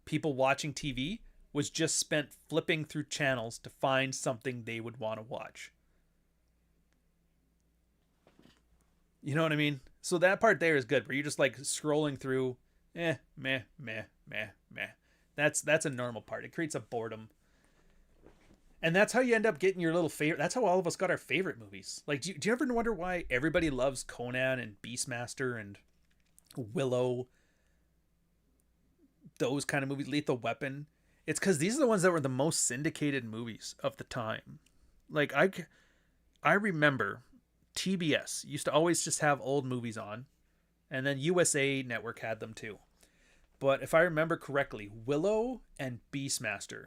people watching TV was just spent flipping through channels to find something they would want to watch. You know what I mean? So that part there is good, where you're just like scrolling through, meh. That's a normal part. It creates a boredom. And that's how you end up getting your little favorite. That's how all of us got our favorite movies. Like, do you ever wonder why everybody loves Conan and Beastmaster and Willow? Those kind of movies, Lethal Weapon. It's because these are the ones that were the most syndicated movies of the time. Like, I remember TBS used to always just have old movies on, and then USA Network had them too. But if I remember correctly, Willow and Beastmaster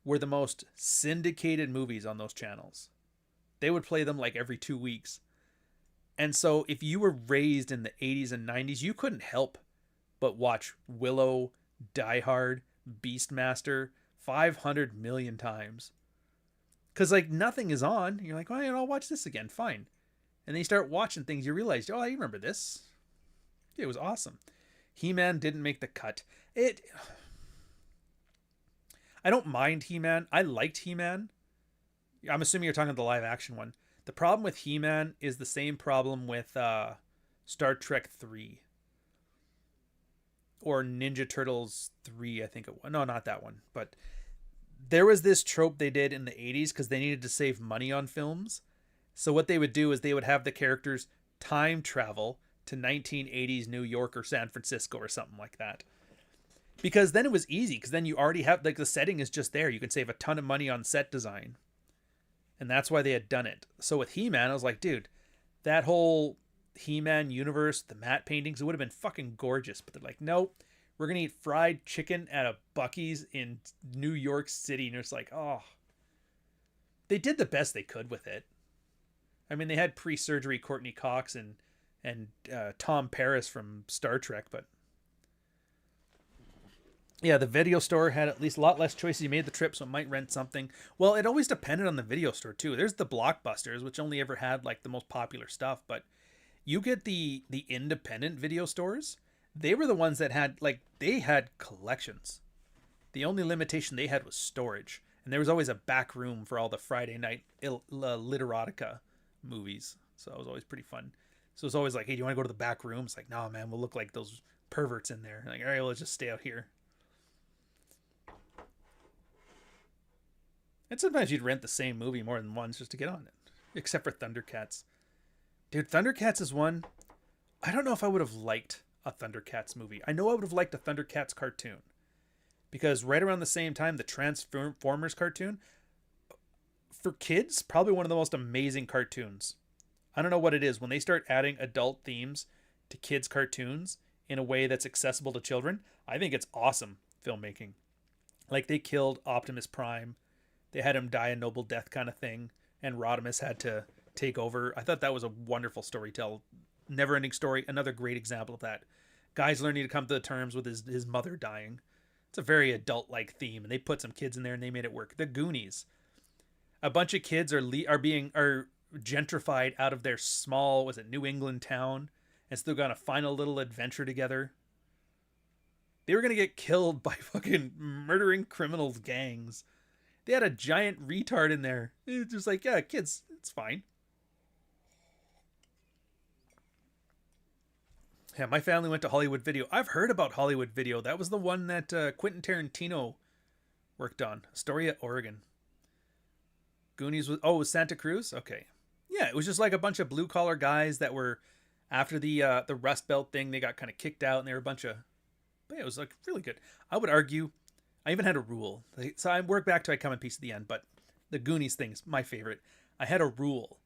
were the most syndicated movies on those channels. They would play them like every 2 weeks. And so if you were raised in the 80s and 90s, you couldn't help but watch Willow, Die Hard, Beastmaster 500 million times. Because like nothing is on. You're like, well, I'll watch this again. Fine. And then you start watching things, you realize, oh, I remember this. It was awesome. He-Man didn't make the cut. I don't mind He-Man. I liked He-Man. I'm assuming you're talking about the live action one. The problem with He-Man is the same problem with Star Trek 3. Or Ninja Turtles 3, I think it was. No, not that one. But there was this trope they did in the 80s because they needed to save money on films. So what they would do is they would have the characters time travel to 1980s New York or San Francisco or something like that. Because then it was easy, because then you already have, like, the setting is just there. You can save a ton of money on set design. And that's why they had done it. So with He-Man, I was like, dude, that whole He-Man universe, the matte paintings, it would have been fucking gorgeous. But they're like, nope, we're going to eat fried chicken at a Buc-ee's in New York City. And it's like, oh. They did the best they could with it. I mean, they had pre-surgery Courtney Cox and Tom Paris from Star Trek, but Yeah, the video store had at least a lot less choices. You made the trip, so it might rent something. Well, it always depended on the video store too. There's the Blockbusters, which only ever had like the most popular stuff, but you get the independent video stores. They were the ones that had like they had collections. The only limitation they had was storage, and there was always a back room for all the Friday night literotica movies. So it was always pretty fun. So it's always like, hey, do you want to go to the back room? It's like, no, man, we'll look like those perverts in there. Like, all right, let's just stay out here. And sometimes you'd rent the same movie more than once just to get on it, except for Thundercats. Dude, Thundercats is one. I don't know if I would have liked a Thundercats movie. I know I would have liked a Thundercats cartoon. Because right around the same time, the Transformers cartoon, for kids, probably one of the most amazing cartoons. I don't know what it is. When they start adding adult themes to kids' cartoons in a way that's accessible to children, I think it's awesome filmmaking. Like they killed Optimus Prime. They had him die a noble death kind of thing. And Rodimus had to take over. I thought that was a wonderful storytell. Never-ending story. Another great example of that. Guys learning to come to terms with his mother dying. It's a very adult-like theme, and they put some kids in there and they made it work. The Goonies. A bunch of kids are gentrified out of their small, New England town, and still got a final little adventure together. They were going to get killed by fucking murdering criminals gangs. They had a giant retard in there. It's just like, yeah, kids, it's fine. Yeah, my family went to Hollywood Video. I've heard about Hollywood Video. That was the one that Quentin Tarantino worked on. Astoria, Oregon. Goonies was... Oh, it was Santa Cruz? Okay. Yeah, it was just like a bunch of blue-collar guys that were... After the Rust Belt thing, they got kind of kicked out, and they were a bunch of... But yeah, it was like really good. I would argue... I even had a rule. So I work back to I Come in Peace at the end, but the Goonies thing is my favorite. I had a rule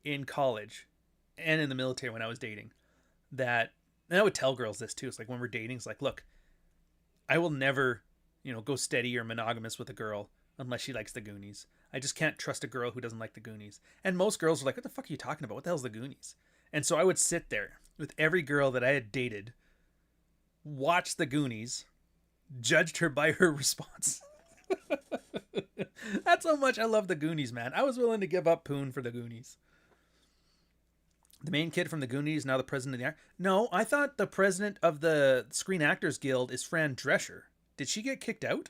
in college and in the military when I was dating that... And I would tell girls this too. It's like when we're dating, it's like, look, I will never, go steady or monogamous with a girl unless she likes the Goonies. I just can't trust a girl who doesn't like the Goonies. And most girls are like, what the fuck are you talking about? What the hell's the Goonies? And so I would sit there with every girl that I had dated, watch the Goonies, judged her by her response. That's how much I love the Goonies, man. I was willing to give up Poon for the Goonies. The main kid from the Goonies, now the president of the act. No, I thought the president of the Screen Actors Guild is Fran Drescher. Did she get kicked out?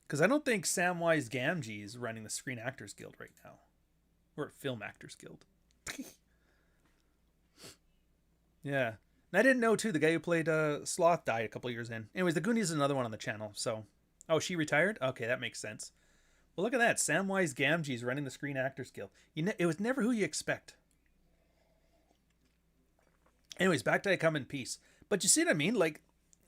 Because I don't think Samwise Gamgee is running the Screen Actors Guild right now. Or Film Actors Guild. Yeah. And I didn't know, too, the guy who played Sloth died a couple years in. Anyways, the Goonies is another one on the channel, so... Oh, she retired? Okay, that makes sense. Well, look at that. Samwise Gamgee is running the Screen Actors Guild. It was never who you expect. Anyways, back to I Come in Peace. But you see what I mean? Like,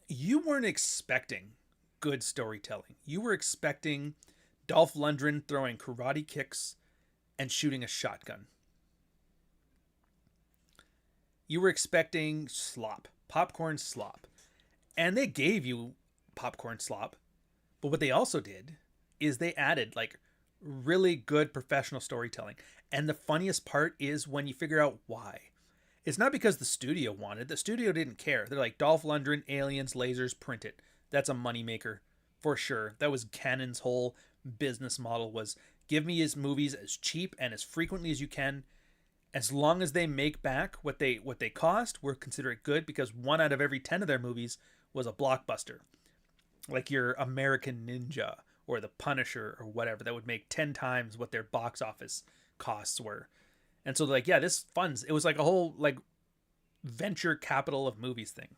you weren't expecting good storytelling. You were expecting Dolph Lundgren throwing karate kicks and shooting a shotgun. You were expecting slop. Popcorn slop. And they gave you popcorn slop. But what they also did is they added like really good professional storytelling. And the funniest part is when you figure out why. It's not because the studio wanted. The studio didn't care. They're like, Dolph Lundgren, aliens, lasers, print it. That's a moneymaker for sure. That was Canon's whole business model, was give me his movies as cheap and as frequently as you can. As long as they make back what they cost, we'll consider it good, because 1 out of every 10 of their movies was a blockbuster. Like your American Ninja or The Punisher or whatever, that would make 10 times what their box office costs were. And so like, yeah, this funds, it was like a whole like venture capital of movies thing.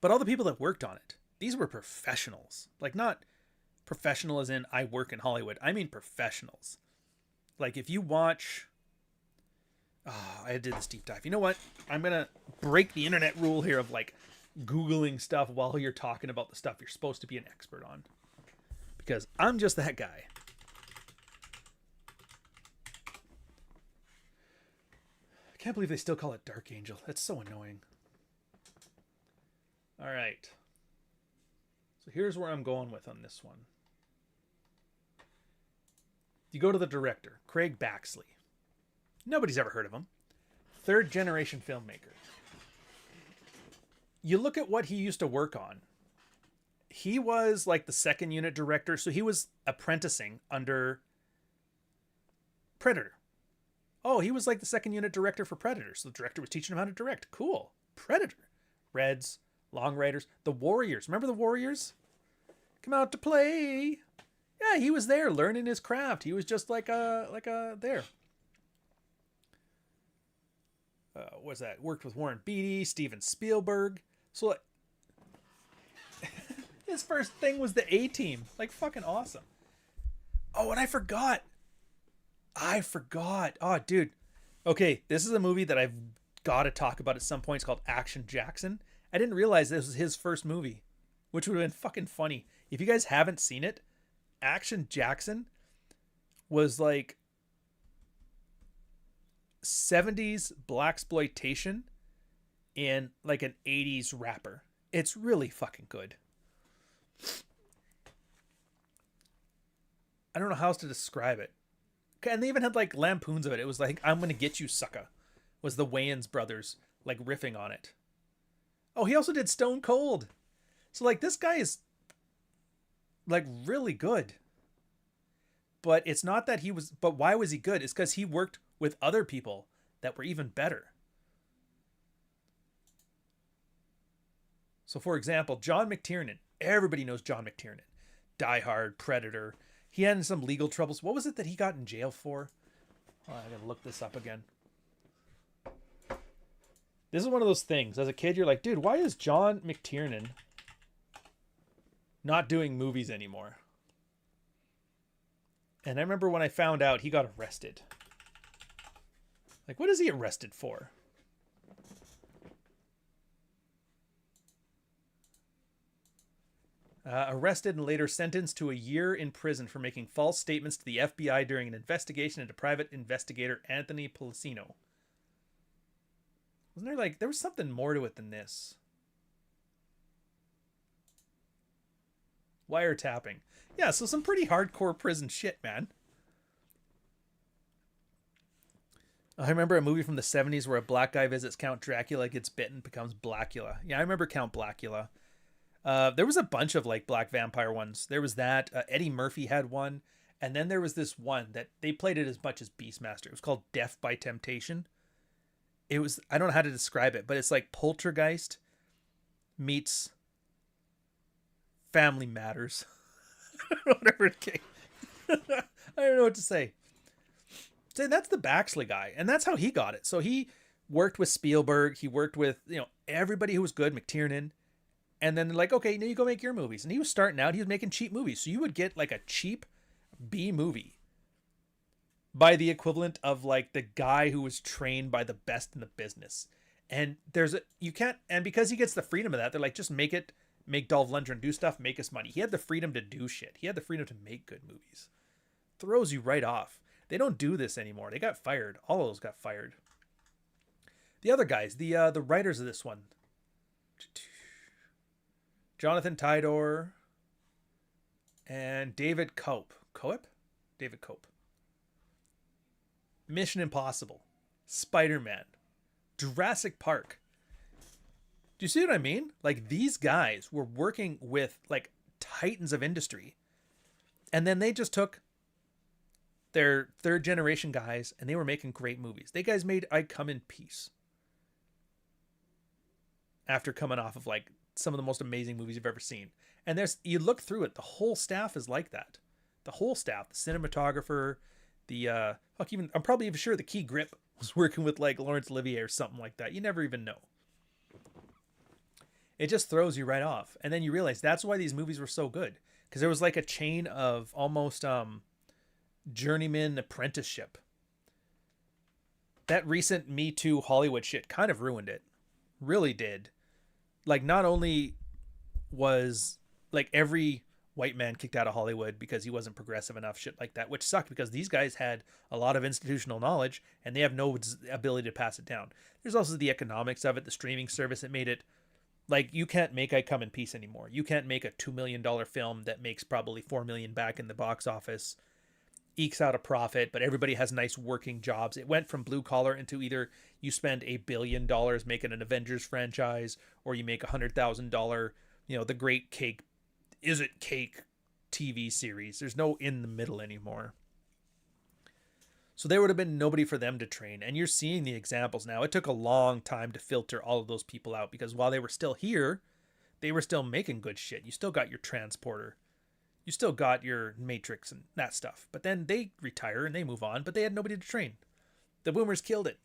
But all the people that worked on it, these were professionals. Like, not professional as in I work in Hollywood. I mean professionals. Like if you watch... Oh, I did this deep dive. You know what? I'm going to break the internet rule here of like Googling stuff while you're talking about the stuff you're supposed to be an expert on. Because I'm just that guy. I can't believe they still call it Dark Angel. That's so annoying. All right. So here's where I'm going with on this one. You go to the director, Craig Baxley. Nobody's ever heard of him. 3rd generation filmmaker. you look at what he used to work on. He was like the second unit director, so he was apprenticing under Predator. Oh, he was like the second unit director for Predator, so the director was teaching him how to direct. Cool. Predator. Reds, Long Raiders, the Warriors. Remember the Warriors? Come out to play. Yeah, he was there learning his craft. He was just like a there. What's that? Worked with Warren Beatty, Steven Spielberg. So like, his first thing was the A-Team. Like, fucking awesome. Oh, and I forgot. Oh, dude. Okay, this is a movie that I've got to talk about at some point. It's called Action Jackson. I didn't realize this was his first movie, which would have been fucking funny. If you guys haven't seen it, Action Jackson was like 70s blaxploitation in like an 80s rapper. It's really fucking good. I don't know how else to describe it. And they even had like lampoons of it. It was like, I'm gonna get you, sucker. Was the Wayans brothers like riffing on it. Oh, he also did Stone Cold. So like this guy is like really good. But it's not that he was, but why was he good? It's because he worked with other people that were even better. So for example, John McTiernan. Everybody knows John McTiernan. Die Hard, Predator. He had some legal troubles. What was it that he got in jail for? Oh, I gotta look this up again. This is one of those things. As a kid, you're like, dude, why is John McTiernan not doing movies anymore? And I remember when I found out he got arrested. Like, what is he arrested for? Arrested and later sentenced to a year in prison for making false statements to the FBI during an investigation into private investigator Anthony Policino. Wasn't there like, there was something more to it than this. Wiretapping. Yeah, so some pretty hardcore prison shit, man. I remember a movie from the 70s where a black guy visits Count Dracula, gets bitten, becomes Blackula. Yeah, I remember Count Blackula. There was a bunch of like black vampire ones. There was that. Eddie Murphy had one. And then there was this one that they played it as much as Beastmaster. It was called Death by Temptation. It was, I don't know how to describe it, but it's like Poltergeist meets Family Matters. Whatever it came. I don't know what to say. So that's the Baxley guy. And that's how he got it. So he worked with Spielberg. He worked with, everybody who was good, McTiernan. And then they're like, okay, now you go make your movies. And he was starting out, he was making cheap movies. So you would get like a cheap B movie by the equivalent of like the guy who was trained by the best in the business. And and because he gets the freedom of that, they're like, just make Dolph Lundgren do stuff, make us money. He had the freedom to do shit. He had the freedom to make good movies. Throws you right off. They don't do this anymore. They got fired. All of those got fired. The other guys, the writers of this one. Jonathan Tydor and David Cope. David Cope. Mission Impossible. Spider-Man. Jurassic Park. Do you see what I mean? Like, these guys were working with like titans of industry. And then they just took their third generation guys and they were making great movies. They guys made I Come in Peace. After coming off of like some of the most amazing movies you've ever seen. And you look through it, the whole staff is like that. The whole staff, the cinematographer, I'm probably even sure the key grip was working with like Laurence Olivier or something like that. You never even know. It just throws you right off. And then you realize that's why these movies were so good. Because there was like a chain of almost journeyman apprenticeship. That recent Me Too Hollywood shit kind of ruined it. Really did. Like, not only was like every white man kicked out of Hollywood because he wasn't progressive enough, shit like that, which sucked because these guys had a lot of institutional knowledge and they have no ability to pass it down. There's also the economics of it, the streaming service that made it like, you can't make I Come in Peace anymore. You can't make a $2 million film that makes probably $4 million back in the box office ekes out a profit, but everybody has nice working jobs. It went from blue collar into either you spend $1 billion making an Avengers franchise, or you make $100,000, the Great Cake, Is It Cake TV series. There's no in the middle anymore. So there would have been nobody for them to train. And you're seeing the examples now. It took a long time to filter all of those people out, because while they were still here, they were still making good shit. You still got your Transporter. You still got your Matrix and that stuff. But then they retire and they move on, but they had nobody to train. The boomers killed it.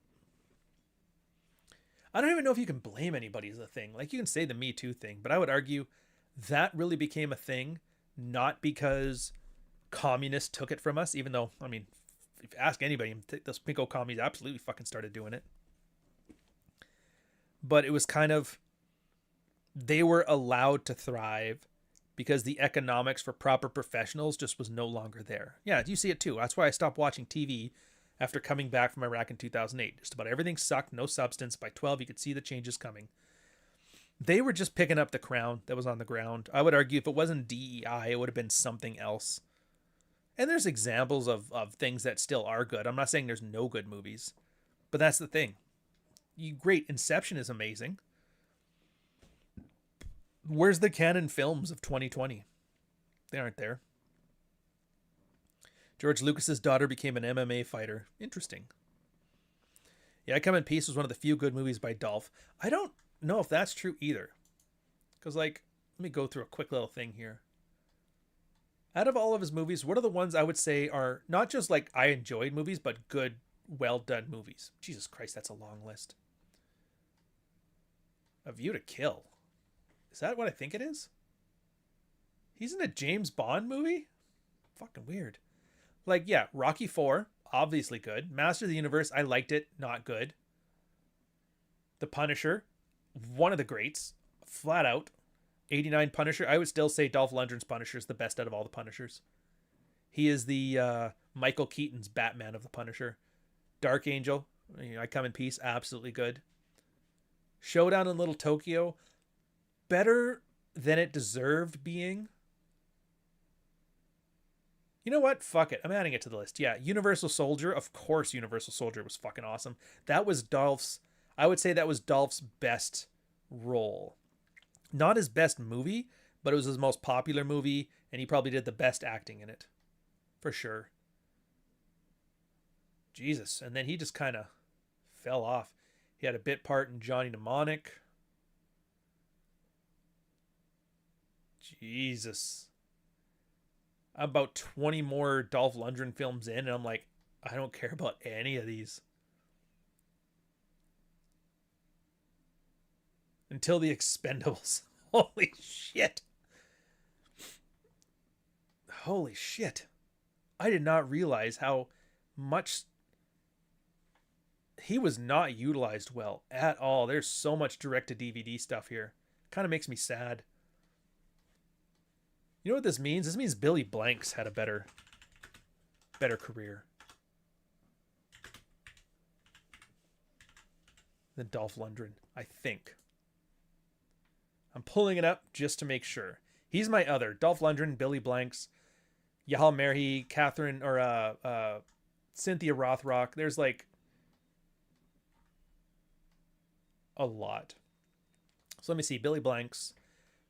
I don't even know if you can blame anybody as a thing. Like, you can say the Me Too thing, but I would argue that really became a thing not because communists took it from us, even though, I mean, if you ask anybody, those pinko commies absolutely fucking started doing it. But it was kind of, they were allowed to thrive because the economics for proper professionals just was no longer there. Yeah, you see it too. That's why I stopped watching TV after coming back from Iraq in 2008. Just about everything sucked, no substance. By 12, you could see the changes coming. They were just picking up the crown that was on the ground. I would argue if it wasn't DEI, it would have been something else. And there's examples of things that still are good. I'm not saying there's no good movies, but that's the thing. Great, Inception is amazing. Where's the canon films of 2020? They aren't there. George Lucas's daughter became an MMA fighter. Interesting. Yeah, I Come in Peace was one of the few good movies by Dolph. I don't know if that's true either. Because, like, let me go through a quick little thing here. Out of all of his movies, what are the ones I would say are not just, like, I enjoyed movies, but good, well-done movies? Jesus Christ, that's a long list. A View to Kill. Is that what I think it is? He's in a James Bond movie? Fucking weird. Like, yeah, Rocky 4, obviously good. Master of the Universe, I liked it, not good. The Punisher, one of the greats, flat out. 89 Punisher, I would still say Dolph Lundgren's Punisher is the best out of all the Punishers. He is the Michael Keaton's Batman of the Punisher. Dark Angel, I Come in Peace, absolutely good. Showdown in Little Tokyo, better than it deserved being. You know what? Fuck it. I'm adding it to the list. Yeah, Universal Soldier. Of course, Universal Soldier was fucking awesome. That was Dolph's, I would say that was Dolph's best role. Not his best movie, but it was his most popular movie, and he probably did the best acting in it. For sure. Jesus. And then he just kind of fell off. He had a bit part in Johnny Mnemonic. Jesus. I'm about 20 more Dolph Lundgren films in, and I'm like, I don't care about any of these. Until the Expendables. Holy shit. Holy shit. I did not realize how much he was not utilized well at all. There's so much direct-to-DVD stuff here. Kind of makes me sad. You know what this means? This means Billy Blanks had a better career than Dolph Lundgren, I think. I'm pulling it up just to make sure. He's my other. Dolph Lundgren, Billy Blanks, Yahal Merhi, Catherine, or Cynthia Rothrock. There's like a lot. So let me see. Billy Blanks.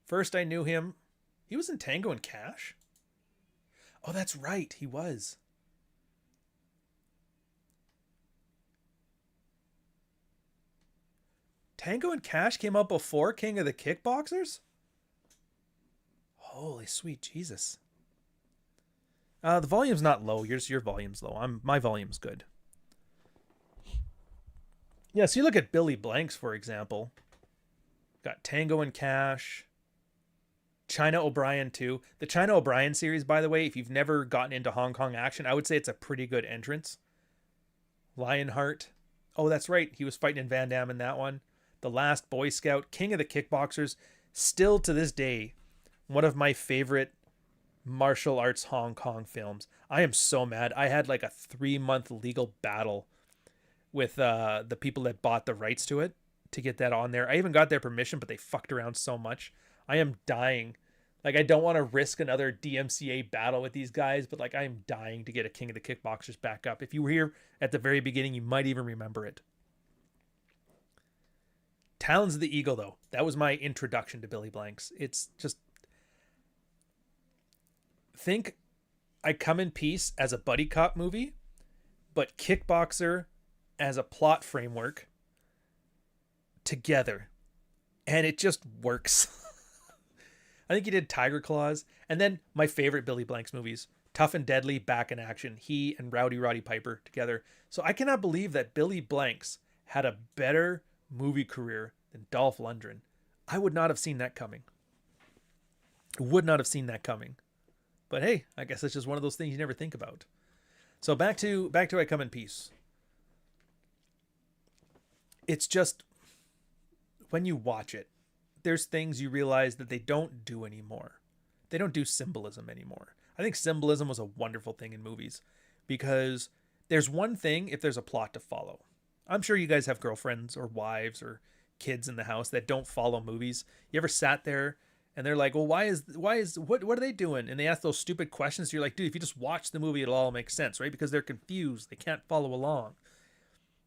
First I knew him. He was in Tango and Cash? Oh, that's right. He was. Tango and Cash came out before King of the Kickboxers? Holy sweet Jesus. The volume's not low. Your volume's low. My volume's good. Yeah, so you look at Billy Blanks, for example. Got Tango and Cash. China O'Brien too. The China O'Brien series, by the way, if you've never gotten into Hong Kong action, I would say it's a pretty good entrance. Lionheart. Oh, that's right. He was fighting in Van Damme in that one. The Last Boy Scout. King of the Kickboxers. Still to this day, one of my favorite martial arts Hong Kong films. I am so mad. I had like a 3-month legal battle with the people that bought the rights to it to get that on there. I even got their permission, but they fucked around so much. I am dying Like, I don't want to risk another DMCA battle with these guys, but like, I'm dying to get a King of the Kickboxers back up. If you were here at the very beginning, you might even remember it. Talons of the Eagle, though, that was my introduction to Billy Blanks. It's just, think I Come in Peace as a buddy cop movie, but Kickboxer as a plot framework together. And it just works. I think he did Tiger Claws. And then my favorite Billy Blanks movies, Tough and Deadly, Back in Action. He and Rowdy Roddy Piper together. So I cannot believe that Billy Blanks had a better movie career than Dolph Lundgren. I would not have seen that coming. Would not have seen that coming. But hey, I guess it's just one of those things you never think about. So back to I Come in Peace. It's just, when you watch it, there's things you realize that they don't do anymore. They don't do symbolism anymore. I think symbolism was a wonderful thing in movies, because there's one thing if there's a plot to follow. I'm sure you guys have girlfriends or wives or kids in the house that don't follow movies. You ever sat there and they're like, well, why is what are they doing? And they ask those stupid questions. You're like, dude, if you just watch the movie, it'll all make sense, right? Because they're confused. They can't follow along.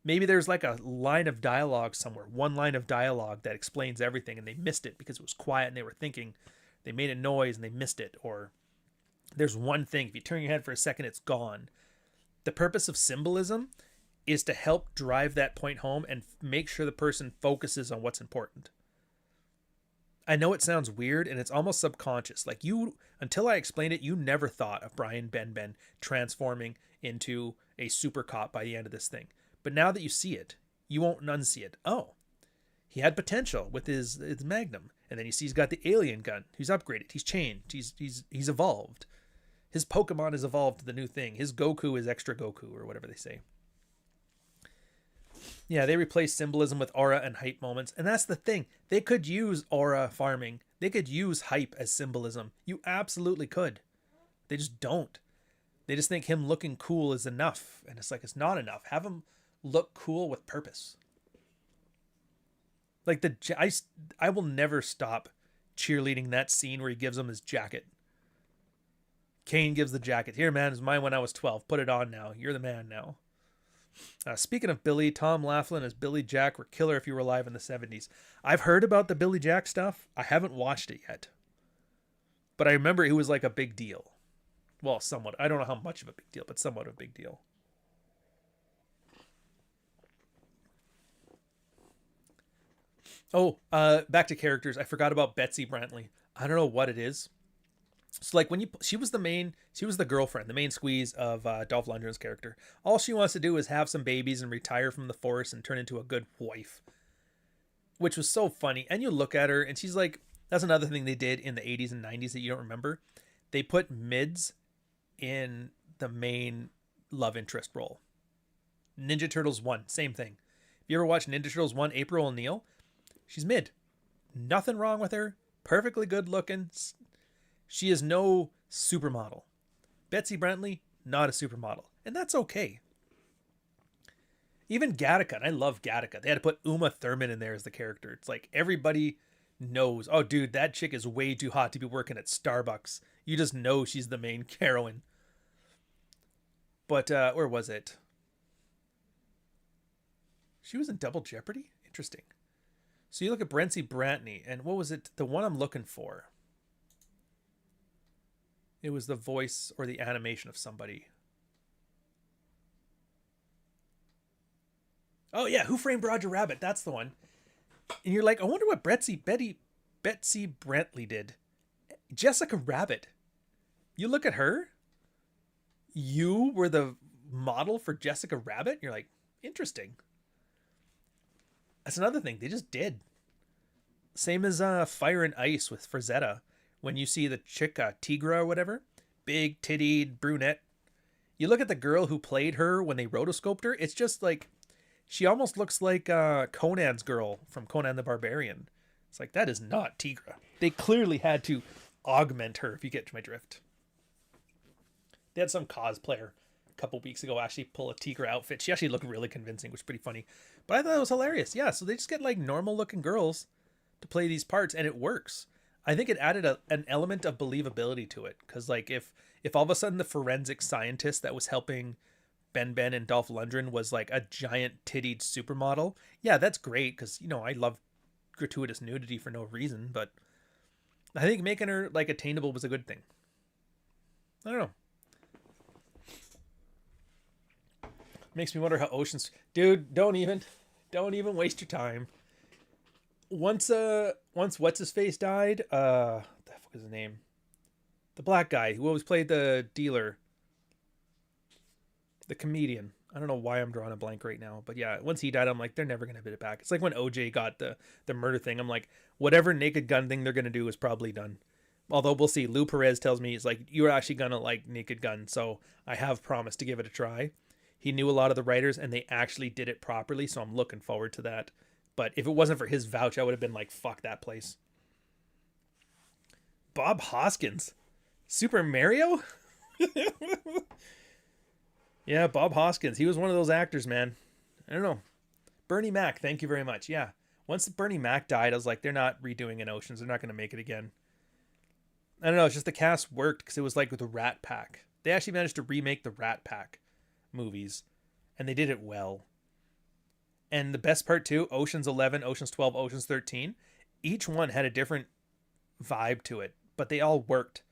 Maybe there's like a line of dialogue somewhere, one line of dialogue that explains everything, and they missed it because it was quiet and they were thinking. They made a noise and they missed it. Or there's one thing, if you turn your head for a second, it's gone. The purpose of symbolism is to help drive that point home and make sure the person focuses on what's important. I know it sounds weird and it's almost subconscious. Like, you, until I explained it, you never thought of Brian Ben transforming into a super cop by the end of this thing. But now that you see it, you won't unsee it. Oh, he had potential with his Magnum. And then you see he's got the alien gun. He's upgraded. He's changed. He's evolved. His Pokemon has evolved to the new thing. His Goku is extra Goku, or whatever they say. Yeah, they replace symbolism with aura and hype moments. And that's the thing. They could use aura farming. They could use hype as symbolism. You absolutely could. They just don't. They just think him looking cool is enough. And it's like, it's not enough. Have him look cool with purpose. Like, I will never stop cheerleading that scene where he gives him his jacket. Kane gives the jacket. Here, man, it's mine when I was 12. Put it on now. You're the man now. Speaking of Billy, Tom Laughlin as Billy Jack were killer if you were alive in the 70s. I've heard about the Billy Jack stuff. I haven't watched it yet. But I remember it was like a big deal. Well, somewhat. I don't know how much of a big deal, but somewhat of a big deal. Oh, back to characters. I forgot about Betsy Brantley. I don't know what it is. So like, she was the girlfriend, the main squeeze of Dolph Lundgren's character. All she wants to do is have some babies and retire from the force and turn into a good wife, which was so funny. And you look at her and she's like, that's another thing they did in the 80s and 90s that you don't remember. They put mids in the main love interest role. Ninja Turtles 1, same thing. If you ever watch Ninja Turtles 1, April O'Neil, she's mid. Nothing wrong with her. Perfectly good looking. She is no supermodel. Betsy Brantley, not a supermodel. And that's okay. Even Gattaca, and I love Gattaca. They had to put Uma Thurman in there as the character. It's like, everybody knows, oh dude, that chick is way too hot to be working at Starbucks. You just know she's the main heroine. But where was it? She was in Double Jeopardy? Interesting. So you look at Betsy Brantley, and what was it? The one I'm looking for. It was the voice or the animation of somebody. Oh yeah, Who Framed Roger Rabbit? That's the one. And you're like, I wonder what Betsy Brantley did. Jessica Rabbit. You look at her. You were the model for Jessica Rabbit. You're like, interesting. That's another thing they just did. Same as Fire and Ice with Frazetta. When you see the chick, Tigra or whatever, big tittied brunette, you look at the girl who played her when they rotoscoped her. It's just like, she almost looks like Conan's girl from Conan the Barbarian. It's like, that is not Tigra. They clearly had to augment her, if you get to my drift. They had some cosplayer a couple weeks ago actually pull a Tigra outfit. She actually looked really convincing, which was pretty funny. But I thought it was hilarious. Yeah, so they just get like normal looking girls to play these parts, and it works. I think it added an element of believability to it, because like if all of a sudden the forensic scientist that was helping Ben Ben and Dolph Lundgren was like a giant tittied supermodel, yeah, that's great, because you know I love gratuitous nudity for no reason, but I think making her like attainable was a good thing. I don't know. Makes me wonder how Ocean's, dude, don't even waste your time. Once what's his face died, what the fuck is his name? The black guy who always played the dealer, the comedian. I don't know why I'm drawing a blank right now, but yeah, once he died, I'm like, they're never gonna get it back. It's like when OJ got the murder thing. I'm like, whatever Naked Gun thing they're gonna do is probably done. Although we'll see. Lou Perez tells me he's like, you're actually gonna like Naked Gun, so I have promised to give it a try. He knew a lot of the writers, and they actually did it properly, so I'm looking forward to that. But if it wasn't for his vouch, I would have been like, fuck that place. Bob Hoskins, Super Mario. Yeah, Bob Hoskins. He was one of those actors, man. I don't know. Bernie Mac, thank you very much. Yeah. Once Bernie Mac died, I was like, they're not redoing an Oceans. They're not going to make it again. I don't know. It's just the cast worked because it was like with the Rat Pack. They actually managed to remake the Rat Pack movies, and they did it well. And the best part too, Oceans 11, Oceans 12, Oceans 13, each one had a different vibe to it, but they all worked.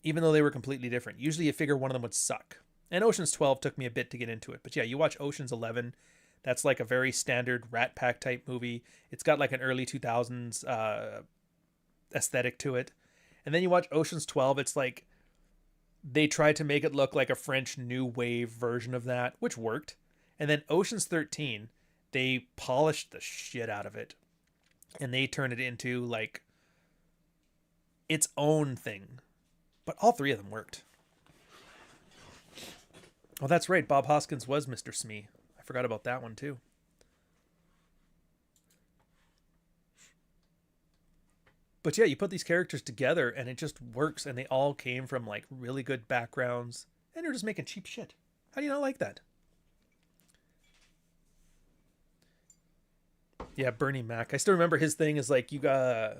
Even though they were completely different. Usually you figure one of them would suck. And Oceans 12 took me a bit to get into it. But yeah, you watch Oceans 11, that's like a very standard Rat Pack type movie. It's got like an early 2000s aesthetic to it. And then you watch Oceans 12, it's like they tried to make it look like a French New Wave version of that, which worked. And then Oceans 13, they polished the shit out of it. And they turned it into like its own thing. But all three of them worked. Oh, that's right. Bob Hoskins was Mr. Smee. I forgot about that one too. But yeah, you put these characters together and it just works, and they all came from like really good backgrounds, and they're just making cheap shit. How do you not like that? Yeah, Bernie Mac. I still remember his thing is like, you got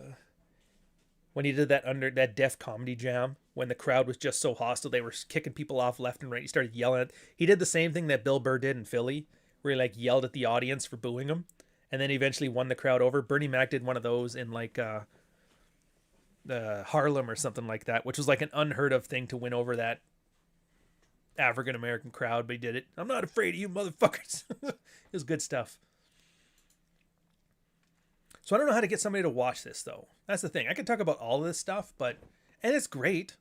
when he did that Def Comedy Jam, when the crowd was just so hostile, they were kicking people off left and right. He started yelling. He did the same thing that Bill Burr did in Philly, where he like yelled at the audience for booing him, and then he eventually won the crowd over. Bernie Mac did one of those in like Harlem or something like that, which was like an unheard of thing to win over that African American crowd, but he did it. I'm not afraid of you motherfuckers. It was good stuff. So I don't know how to get somebody to watch this, though. That's the thing. I can talk about all of this stuff, and it's great.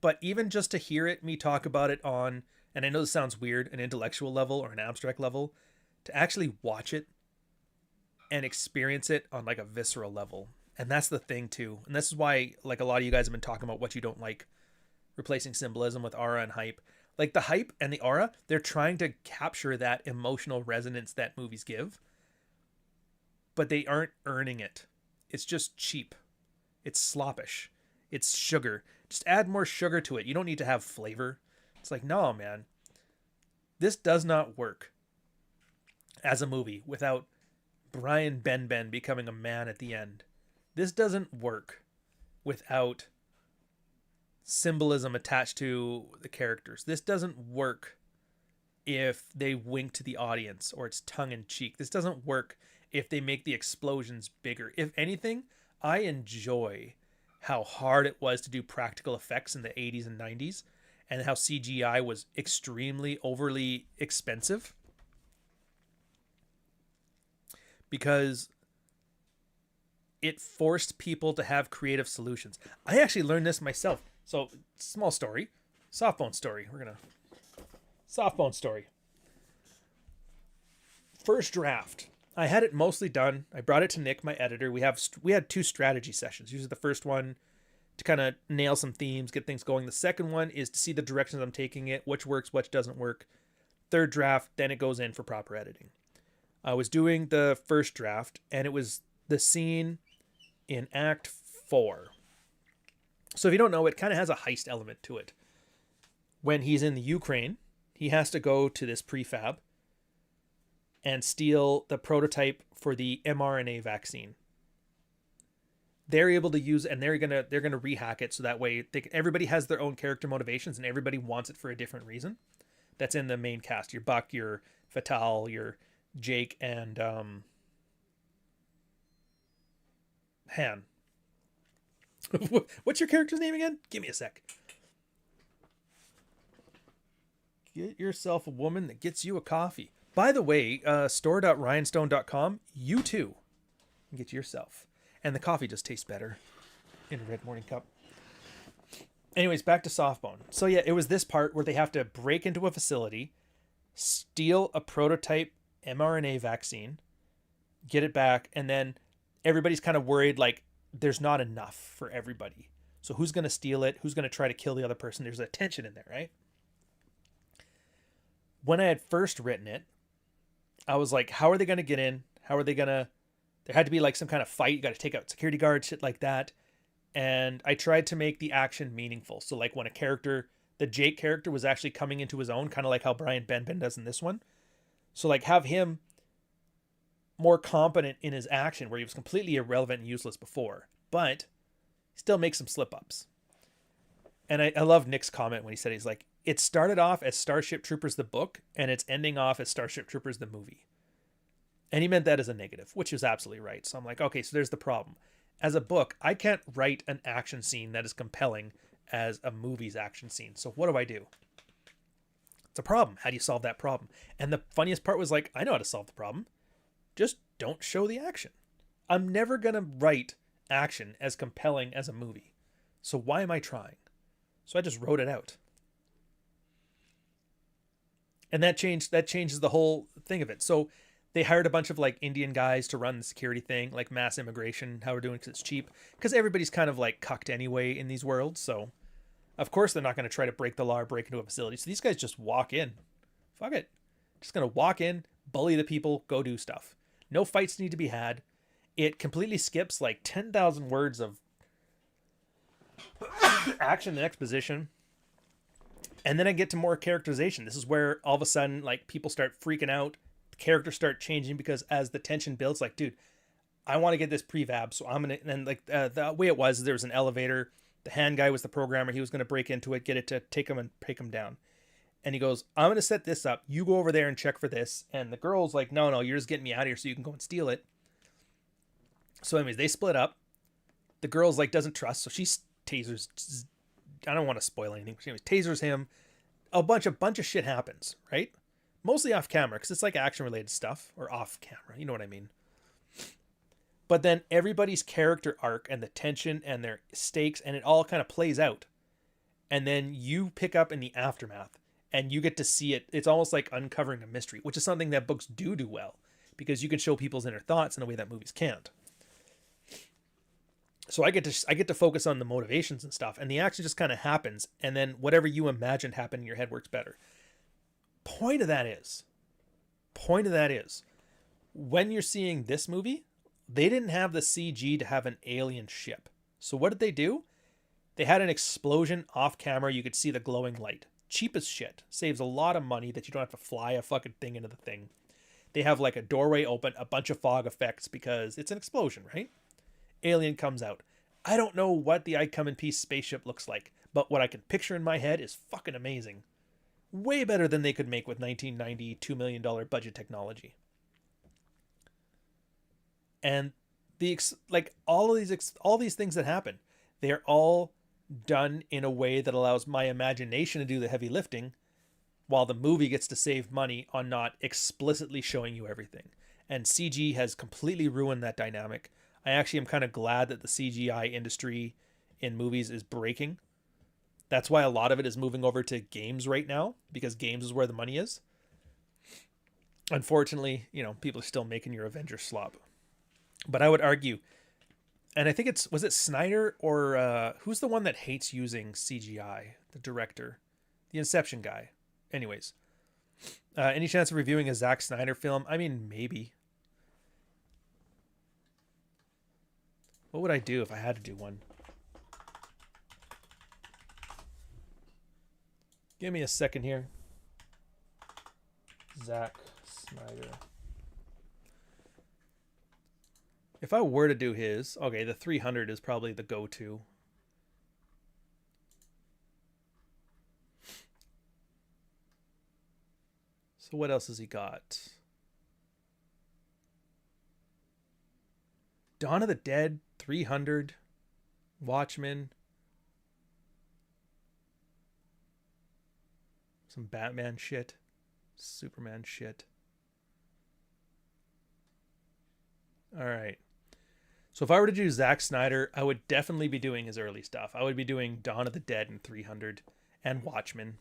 But even just to hear me talk about it on, and I know this sounds weird, an intellectual level or an abstract level, to actually watch it and experience it on like a visceral level. And that's the thing too. And this is why like a lot of you guys have been talking about what you don't like, replacing symbolism with aura and hype. Like the hype and the aura, they're trying to capture that emotional resonance that movies give, but they aren't earning it. It's just cheap. It's sloppish. It's sugar. Just add more sugar to it. You don't need to have flavor. It's like, no, man. This does not work as a movie without Brian Ben becoming a man at the end. This doesn't work without symbolism attached to the characters. This doesn't work if they wink to the audience or it's tongue-in-cheek. This doesn't work if they make the explosions bigger. If anything, I enjoy how hard it was to do practical effects in the 80s and 90s, and how CGI was extremely overly expensive, because it forced people to have creative solutions. I actually learned this myself. So, small story, softbone story. Softbone story. First draft. I had it mostly done. I brought it to Nick, my editor. We had 2 strategy sessions. Usually the first one to kind of nail some themes, get things going. The second one is to see the directions I'm taking it, which works, which doesn't work. Third draft, then it goes in for proper editing. I was doing the first draft, and it was the scene in Act 4. So if you don't know, it kind of has a heist element to it. When he's in the Ukraine, he has to go to this prefab and steal the prototype for the mRNA vaccine. They're able to use, and they're gonna rehack it so that way everybody has their own character motivations and everybody wants it for a different reason. That's in the main cast. Your Buck, your Fatal, your Jake, and Han. What's your character's name again? Give me a sec. Get yourself a woman that gets you a coffee. By the way, store.ryanstone.com, you too can get yourself. And the coffee just tastes better in a red morning cup. Anyways, back to Softbone. So yeah, it was this part where they have to break into a facility, steal a prototype mRNA vaccine, get it back, and then everybody's kind of worried like there's not enough for everybody. So who's going to steal it? Who's going to try to kill the other person? There's a tension in there, right? When I had first written it, I was like, how are they going to get in? How are they going to... There had to be like some kind of fight. You got to take out security guards, shit like that. And I tried to make the action meaningful. So like when a character, the Jake character was actually coming into his own, kind of like how Brian Benben does in this one. So like have him more competent in his action where he was completely irrelevant and useless before, but still make some slip ups. And I love Nick's comment when he said, he's like, it started off as Starship Troopers the book and it's ending off as Starship Troopers the movie. And he meant that as a negative, which is absolutely right. So I'm like, okay, so there's the problem. As a book, I can't write an action scene that is compelling as a movie's action scene. So what do? It's a problem. How do you solve that problem? And the funniest part was like, I know how to solve the problem. Just don't show the action. I'm never going to write action as compelling as a movie. So why am I trying? So I just wrote it out. And that changes the whole thing of it. So they hired a bunch of like Indian guys to run the security thing, like mass immigration, how we're doing because it's cheap. Because everybody's kind of like cucked anyway in these worlds. So of course they're not going to try to break the law or break into a facility. So these guys just walk in. Fuck it. Just going to walk in, bully the people, go do stuff. No fights need to be had. It completely skips like 10,000 words of action and exposition. And then I get to more characterization. This is where all of a sudden like people start freaking out. Characters start changing because as the tension builds, like, dude, I want to get this prefab, so I'm gonna. And like the way it was, there was an elevator. The hand guy was the programmer. He was gonna break into it, get it to take him down. And he goes, I'm gonna set this up. You go over there and check for this. And the girl's like, no, you're just getting me out of here so you can go and steal it. So anyways, they split up. The girl's like doesn't trust, so she tasers. I don't want to spoil anything. She tasers him. A bunch of shit happens, right? Mostly off camera, because it's like action-related stuff, or off camera, you know what I mean. But then everybody's character arc and the tension and their stakes, and it all kind of plays out. And then you pick up in the aftermath, and you get to see it. It's almost like uncovering a mystery, which is something that books do well, because you can show people's inner thoughts in a way that movies can't. So I get to focus on the motivations and stuff, and the action just kind of happens, and then whatever you imagined happened in your head works better. Point of that is, when you're seeing this movie, they didn't have the CG to have an alien ship. So what did they do? They had an explosion off camera. You could see the glowing light. Cheap as shit. Saves a lot of money that you don't have to fly a fucking thing into the thing. They have like a doorway open, a bunch of fog effects because it's an explosion, right? Alien comes out. I don't know what the I Come in Peace spaceship looks like, but what I can picture in my head is fucking amazing. Way better than they could make with 1990 $2 million budget technology. And all these things that happen, they are all done in a way that allows my imagination to do the heavy lifting, while the movie gets to save money on not explicitly showing you everything. And CG has completely ruined that dynamic. I actually am kind of glad that the CGI industry in movies is breaking. That's why a lot of it is moving over to games right now, because games is where the money is. Unfortunately, people are still making your Avengers slop. But I would argue, and I think was it Snyder or who's the one that hates using CGI? The director, the Inception guy. Anyways, any chance of reviewing a Zack Snyder film? I mean, maybe. What would I do if I had to do one? Give me a second here. Zack Snyder If I were to do his, okay, the 300 is probably the go-to. So what else has he got? Dawn of the Dead, 300. Watchmen. Some Batman shit. Superman shit. All right. So if I were to do Zack Snyder, I would definitely be doing his early stuff. I would be doing Dawn of the Dead and 300 and Watchmen.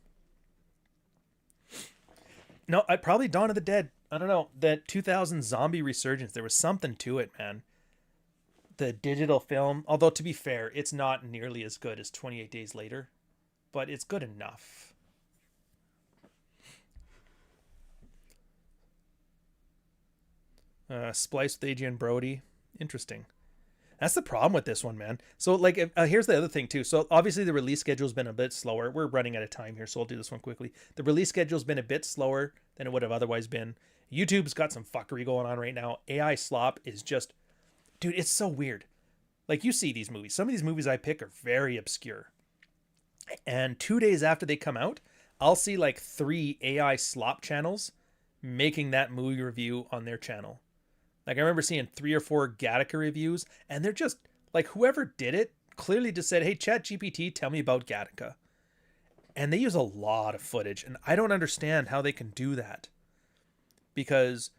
No, I'd probably Dawn of the Dead. I don't know. That 2000 zombie resurgence, there was something to it, man. The digital film, although to be fair, it's not nearly as good as 28 Days Later, but it's good enough. Splice with Adrian Brody. Interesting. That's the problem with this one, man. So, like, here's the other thing, too. So, obviously, the release schedule's been a bit slower. We're running out of time here, so I'll do this one quickly. The release schedule's been a bit slower than it would have otherwise been. YouTube's got some fuckery going on right now. AI slop is just... Dude, it's so weird. Like, you see these movies. Some of these movies I pick are very obscure. And 2 days after they come out, I'll see, like, 3 AI slop channels making that movie review on their channel. Like, I remember seeing 3 or 4 Gattaca reviews, and they're just, like, whoever did it clearly just said, hey, ChatGPT, tell me about Gattaca. And they use a lot of footage, and I don't understand how they can do that. Because,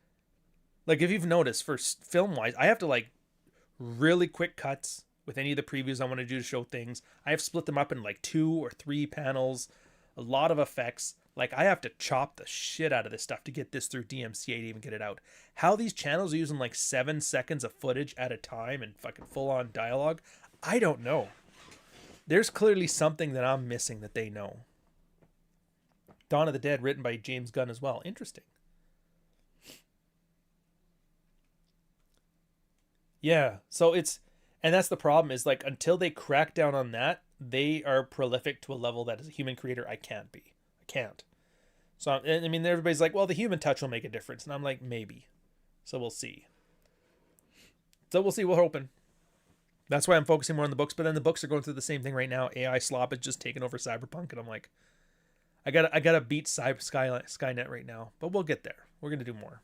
like, if you've noticed, for film-wise, I have to, like, really quick cuts with any of the previews I want to do to show things. I have split them up in, like, 2 or 3 panels, a lot of effects. Like, I have to chop the shit out of this stuff to get this through DMCA to even get it out. How these channels are using like 7 seconds of footage at a time and fucking full-on dialogue, I don't know. There's clearly something that I'm missing that they know. Dawn of the Dead, written by James Gunn as well. Interesting. Yeah, so it's... And that's the problem is, like, until they crack down on that, they are prolific to a level that as a human creator, I can't be. Can't. So I mean, everybody's like, well, the human touch will make a difference, and I'm like, maybe. So we'll see. We're hoping. That's why I'm focusing more on the books, but then the books are going through the same thing right now. AI slop is just taking over Cyberpunk, and I'm like, I gotta beat Skynet right now, but we'll get there. We're gonna do more.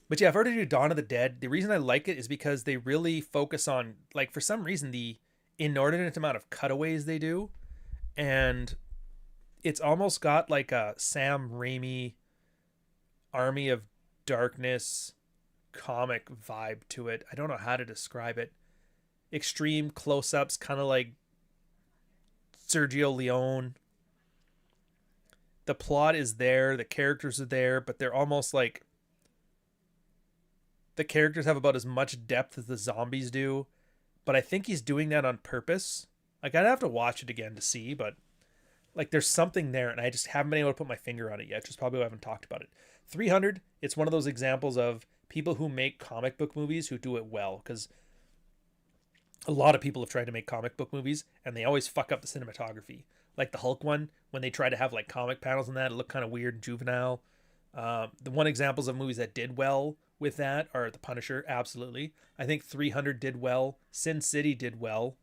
But yeah, if I were to do Dawn of the Dead, the reason I like it is because they really focus on, like, for some reason, the inordinate amount of cutaways they do. And it's almost got like a Sam Raimi Army of Darkness comic vibe to it. I don't know how to describe it. Extreme close-ups, kind of like Sergio Leone. The plot is there, the characters are there, but they're almost like... The characters have about as much depth as the zombies do, but I think he's doing that on purpose. Like, I'd have to watch it again to see, but, like, there's something there, and I just haven't been able to put my finger on it yet, which is probably why I haven't talked about it. 300, it's one of those examples of people who make comic book movies who do it well, because a lot of people have tried to make comic book movies, and they always fuck up the cinematography. Like the Hulk one, when they try to have, like, comic panels and that, it looked kind of weird and juvenile. The one examples of movies that did well with that are The Punisher, absolutely. I think 300 did well. Sin City did well.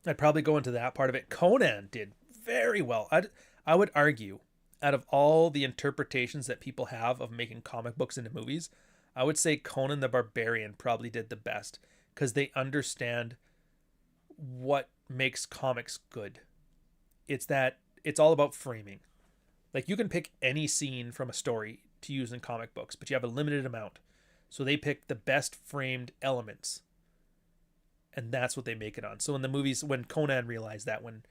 I'd probably go into that part of it. Conan did very well. I would argue, out of all the interpretations that people have of making comic books into movies, I would say Conan the Barbarian probably did the best, because they understand what makes comics good. It's all about framing. Like, you can pick any scene from a story to use in comic books, but you have a limited amount. So they pick the best framed elements, and that's what they make it on. So in the movies, when Conan realized that, when,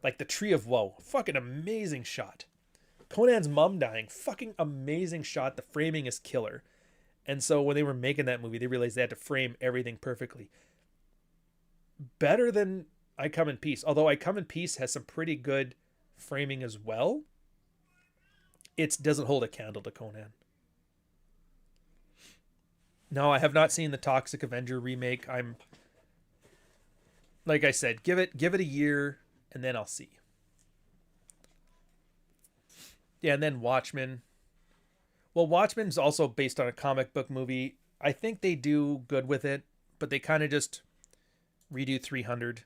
like, the Tree of Woe, fucking amazing shot. Conan's mom dying, fucking amazing shot. The framing is killer. And so when they were making that movie, they realized they had to frame everything perfectly. Better than I Come in Peace. Although I Come in Peace has some pretty good framing as well, it doesn't hold a candle to Conan. No, I have not seen the Toxic Avenger remake. I'm, like I said, give it a year, and then I'll see. Yeah, and then Watchmen. Well, Watchmen's also based on a comic book movie. I think they do good with it, but they kind of just redo 300.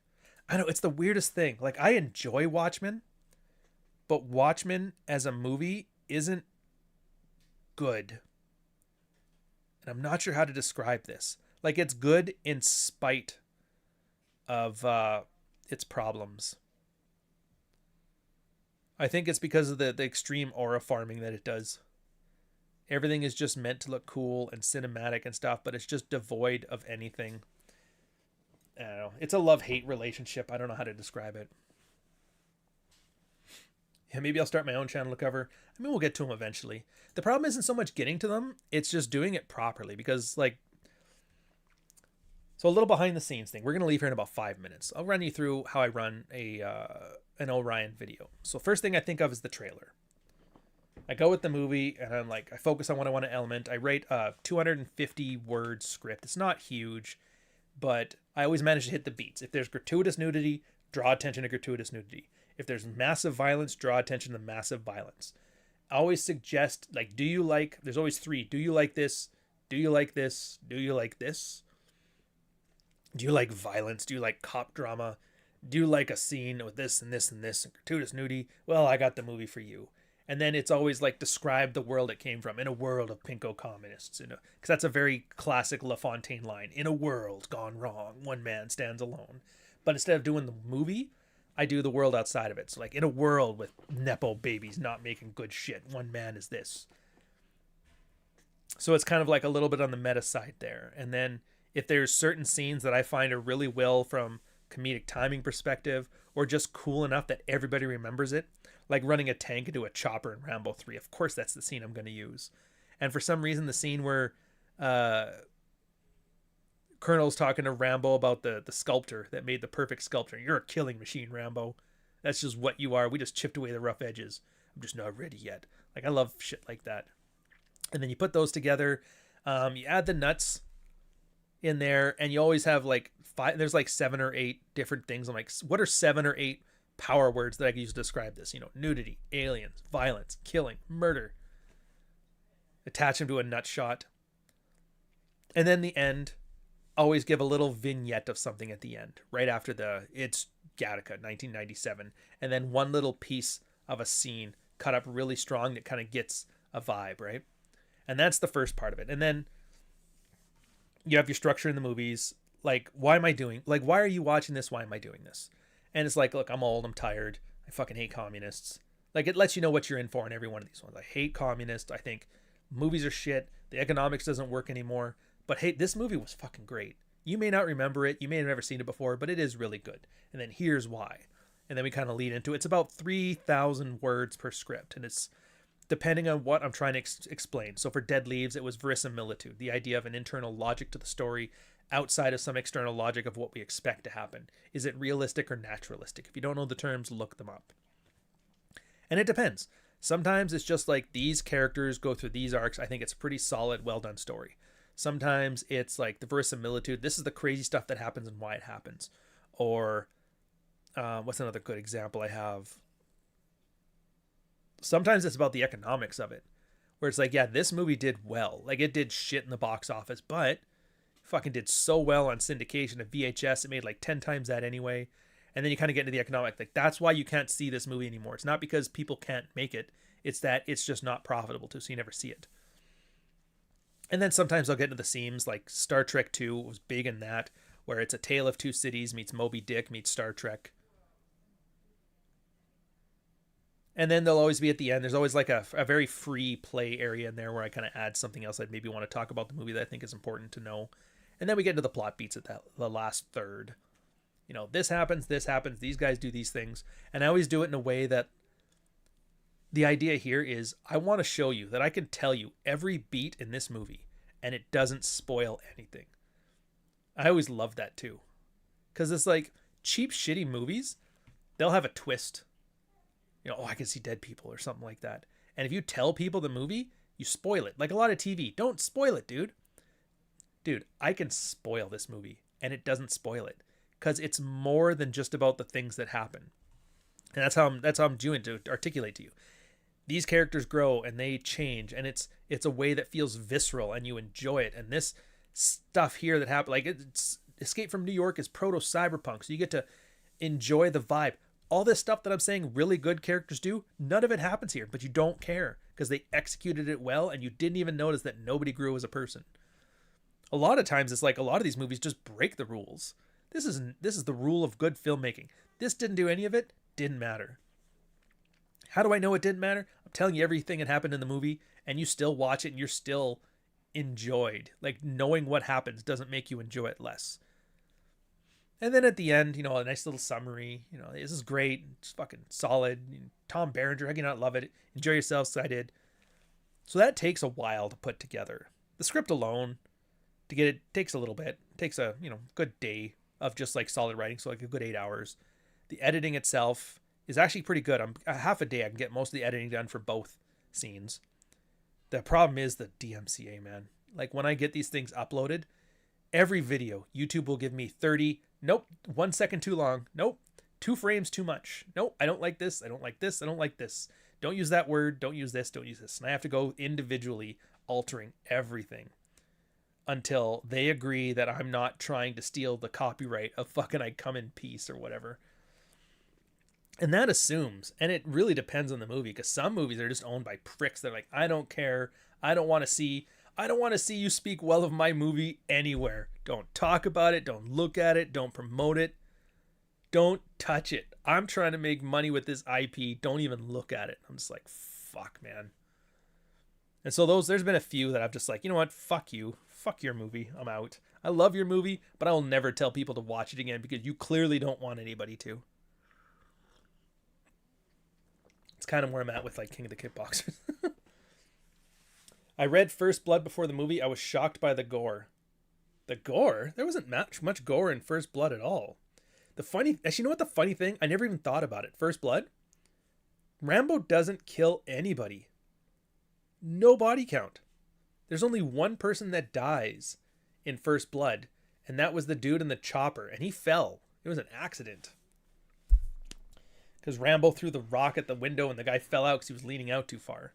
I know it's the weirdest thing. Like I enjoy Watchmen, but Watchmen as a movie isn't good. And I'm not sure how to describe this. Like it's good in spite of its problems. I think it's because of the extreme aura farming that it does. Everything is just meant to look cool and cinematic and stuff, but it's just devoid of anything. I don't know. It's a love-hate relationship. I don't know how to describe it. Yeah, maybe I'll start my own channel to cover. I mean, we'll get to them eventually. The problem isn't so much getting to them, it's just doing it properly. Because, like, so a little behind the scenes thing. We're going to leave here in about 5 minutes. I'll run you through how I run an Ohrian video. So first thing I think of is the trailer. I go with the movie and I'm like, I focus on what I want to element. I write a 250 word script. It's not huge, but I always manage to hit the beats. If there's gratuitous nudity, draw attention to gratuitous nudity. If there's massive violence, draw attention to massive violence. I always suggest, like, there's always 3. Do you like this? Do you like this? Do you like this? Do you like violence? Do you like cop drama? Do you like a scene with this and this and this and gratuitous nudity? Well, I got the movie for you. And then it's always like describe the world it came from, in a world of pinko communists, because that's a very classic LaFontaine line. In a world gone wrong, one man stands alone. But instead of doing the movie, I do the world outside of it. So like in a world with nepo babies not making good shit, one man is this. So it's kind of like a little bit on the meta side there. And then if there's certain scenes that I find are really well from comedic timing perspective, or just cool enough that everybody remembers it, like running a tank into a chopper in Rambo 3. Of course, that's the scene I'm going to use. And for some reason, the scene where Colonel's talking to Rambo about the sculptor that made the perfect sculpture. You're a killing machine, Rambo. That's just what you are. We just chipped away the rough edges. I'm just not ready yet. Like, I love shit like that. And then you put those together. You add the nuts in there, and you always have like 5. There's like 7 or 8 different things. I'm like, what are 7 or 8 power words that I can use to describe this? Nudity, aliens, violence, killing, murder. Attach them to a nut shot. And then the end, always give a little vignette of something at the end, right after it's Gattaca, 1997. And then one little piece of a scene cut up really strong that kind of gets a vibe, right? And that's the first part of it. And then you have your structure in the movies. Like, why are you watching this? Why am I doing this? And it's like, look, I'm old, I'm tired. I fucking hate communists. Like, it lets you know what you're in for in every one of these ones. I hate communists. I think movies are shit. The economics doesn't work anymore. But hey, this movie was fucking great. You may not remember it. You may have never seen it before, but it is really good. And then here's why. And then we kind of lead into it. It's about 3,000 words per script. And it's depending on what I'm trying to explain. So for Dead Leaves, it was verisimilitude, the idea of an internal logic to the story outside of some external logic of what we expect to happen. Is it realistic or naturalistic? If you don't know the terms, look them up. And it depends. Sometimes it's just like these characters go through these arcs. I think it's a pretty solid, well done story. Sometimes it's like the verisimilitude. This is the crazy stuff that happens and why it happens. Or what's another good example I have? Sometimes it's about the economics of it, where it's like, yeah, this movie did well. Like, it did shit in the box office, but fucking did so well on syndication of VHS. It made like 10 times that anyway. And then you kind of get into the economic. Like, that's why you can't see this movie anymore. It's not because people can't make it. It's that it's just not profitable to, so you never see it. And then sometimes I'll get into the seams, like Star Trek 2 was big in that, where it's a tale of two cities meets Moby Dick meets Star Trek. And then there'll always be at the end, there's always like a very free play area in there where I kind of add something else I'd maybe want to talk about the movie that I think is important to know. And then we get into the plot beats at the last third. This happens, these guys do these things. And I always do it in a way that the idea here is I want to show you that I can tell you every beat in this movie and it doesn't spoil anything. I always love that too. Because it's like cheap, shitty movies, they'll have a twist. I can see dead people or something like that. And if you tell people the movie, you spoil it. Like a lot of TV. Don't spoil it, dude. Dude, I can spoil this movie and it doesn't spoil it. Because it's more than just about the things that happen. And that's how I'm doing to articulate to you. These characters grow and they change, and it's a way that feels visceral and you enjoy it. And this stuff here that happened, like it's Escape from New York is proto cyberpunk, so you get to enjoy the vibe. All this stuff that I'm saying really good characters do, none of it happens here, but you don't care because they executed it well and you didn't even notice that nobody grew as a person. A lot of times it's like a lot of these movies just break the rules. This is the rule of good filmmaking. This didn't do any of it, didn't matter. How do I know it didn't matter? I'm telling you everything that happened in the movie, and you still watch it and you're still enjoyed. Like, knowing what happens doesn't make you enjoy it less. And then at the end, a nice little summary. This is great. It's fucking solid. Tom Berenger, how can you not love it? Enjoy yourselves, so I did. So that takes a while to put together. The script alone, to get it, takes a little bit. It takes a, good day of just like solid writing, so like a good 8 hours. The editing itself is actually pretty good. I'm half a day. I can get most of the editing done for both scenes. The problem is the DMCA, man. Like, when I get these things uploaded, every video, YouTube will give me 30. Nope. 1 second too long. Nope. 2 frames too much. Nope. I don't like this. I don't like this. I don't like this. Don't use that word. Don't use this. Don't use this. And I have to go individually altering everything until they agree that I'm not trying to steal the copyright of fucking I Come in Peace or whatever. And that assumes, and it really depends on the movie, because some movies are just owned by pricks. They're like, I don't care. I don't want to see you speak well of my movie anywhere. Don't talk about it. Don't look at it. Don't promote it. Don't touch it. I'm trying to make money with this IP. Don't even look at it. I'm just like, fuck, man. And so there's been a few that I've just like, you know what? Fuck you. Fuck your movie. I'm out. I love your movie, but I will never tell people to watch it again because you clearly don't want anybody to. It's kind of where I'm at with like King of the Kickboxers. I read First Blood before the movie. I was shocked by the gore. The gore? There wasn't much gore in First Blood at all. Actually, you know what the funny thing? I never even thought about it. First Blood? Rambo doesn't kill anybody. No body count. There's only one person that dies in First Blood, and that was the dude in the chopper, and he fell. It was an accident. Because Rambo threw the rock at the window and the guy fell out because he was leaning out too far.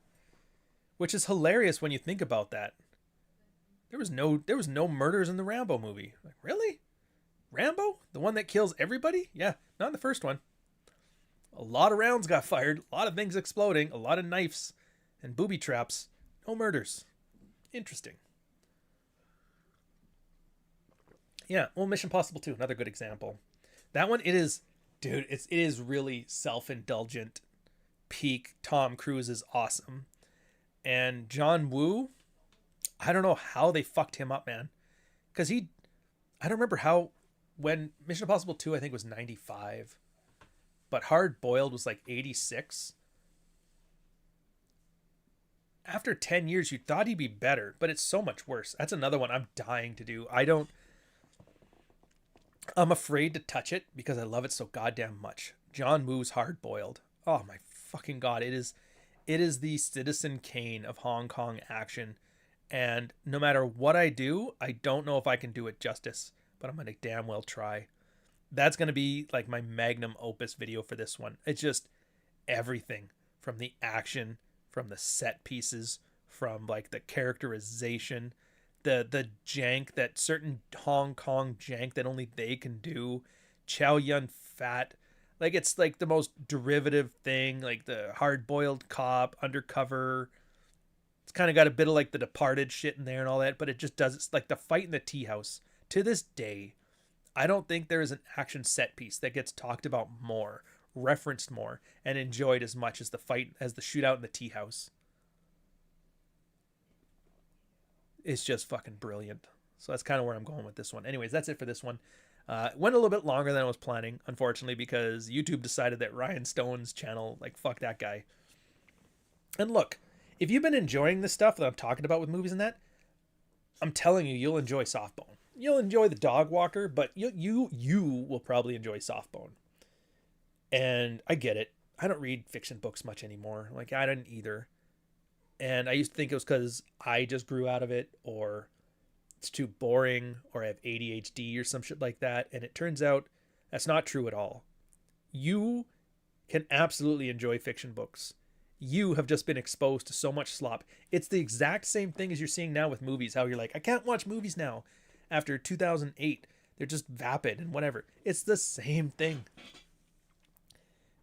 Which is hilarious when you think about that. There was no murders in the Rambo movie. Like, really? Rambo? The one that kills everybody? Yeah, not in the first one. A lot of rounds got fired, a lot of things exploding, a lot of knives and booby traps. No murders. Interesting. Yeah, well, Mission Impossible 2, another good example. That one, it is really self-indulgent. Peak Tom Cruise is awesome. And John Woo, I don't know how they fucked him up, man. Because I don't remember how, when Mission Impossible 2, I think, was 95. But Hard Boiled was like 86. After 10 years, you thought he'd be better, but it's so much worse. That's another one I'm dying to do. I'm afraid to touch it because I love it so goddamn much. John Woo's Hard Boiled. Oh my fucking God. It is the Citizen Kane of Hong Kong action. And no matter what I do, I don't know if I can do it justice, but I'm going to damn well try. That's going to be like my magnum opus video for this one. It's just everything from the action, from the set pieces, from like the characterization, the jank, that certain Hong Kong jank that only they can do. Chow Yun Fat. Like, it's like the most derivative thing, like the hard-boiled cop, undercover. It's kind of got a bit of like the Departed shit in there and all that, but it just does. It's like the fight in the tea house. To this day, I don't think there is an action set piece that gets talked about more, referenced more, and enjoyed as much as the shootout in the tea house. It's just fucking brilliant. So that's kind of where I'm going with this one. Anyways, that's it for this one. Went a little bit longer than I was planning, unfortunately, because YouTube decided that Ryan Stone's channel, like, fuck that guy. And look, if you've been enjoying this stuff that I'm talking about with movies and that, I'm telling you, you'll enjoy Softbone. You'll enjoy The Dog Walker, but you will probably enjoy Softbone. And I get it. I don't read fiction books much anymore. Like, I didn't either. And I used to think it was because I just grew out of it, or it's too boring, or I have ADHD or some shit like that. And it turns out that's not true at all. You can absolutely enjoy fiction books. You have just been exposed to so much slop. It's the exact same thing as you're seeing now with movies. How you're like, I can't watch movies now after 2008. They're just vapid and whatever. It's the same thing.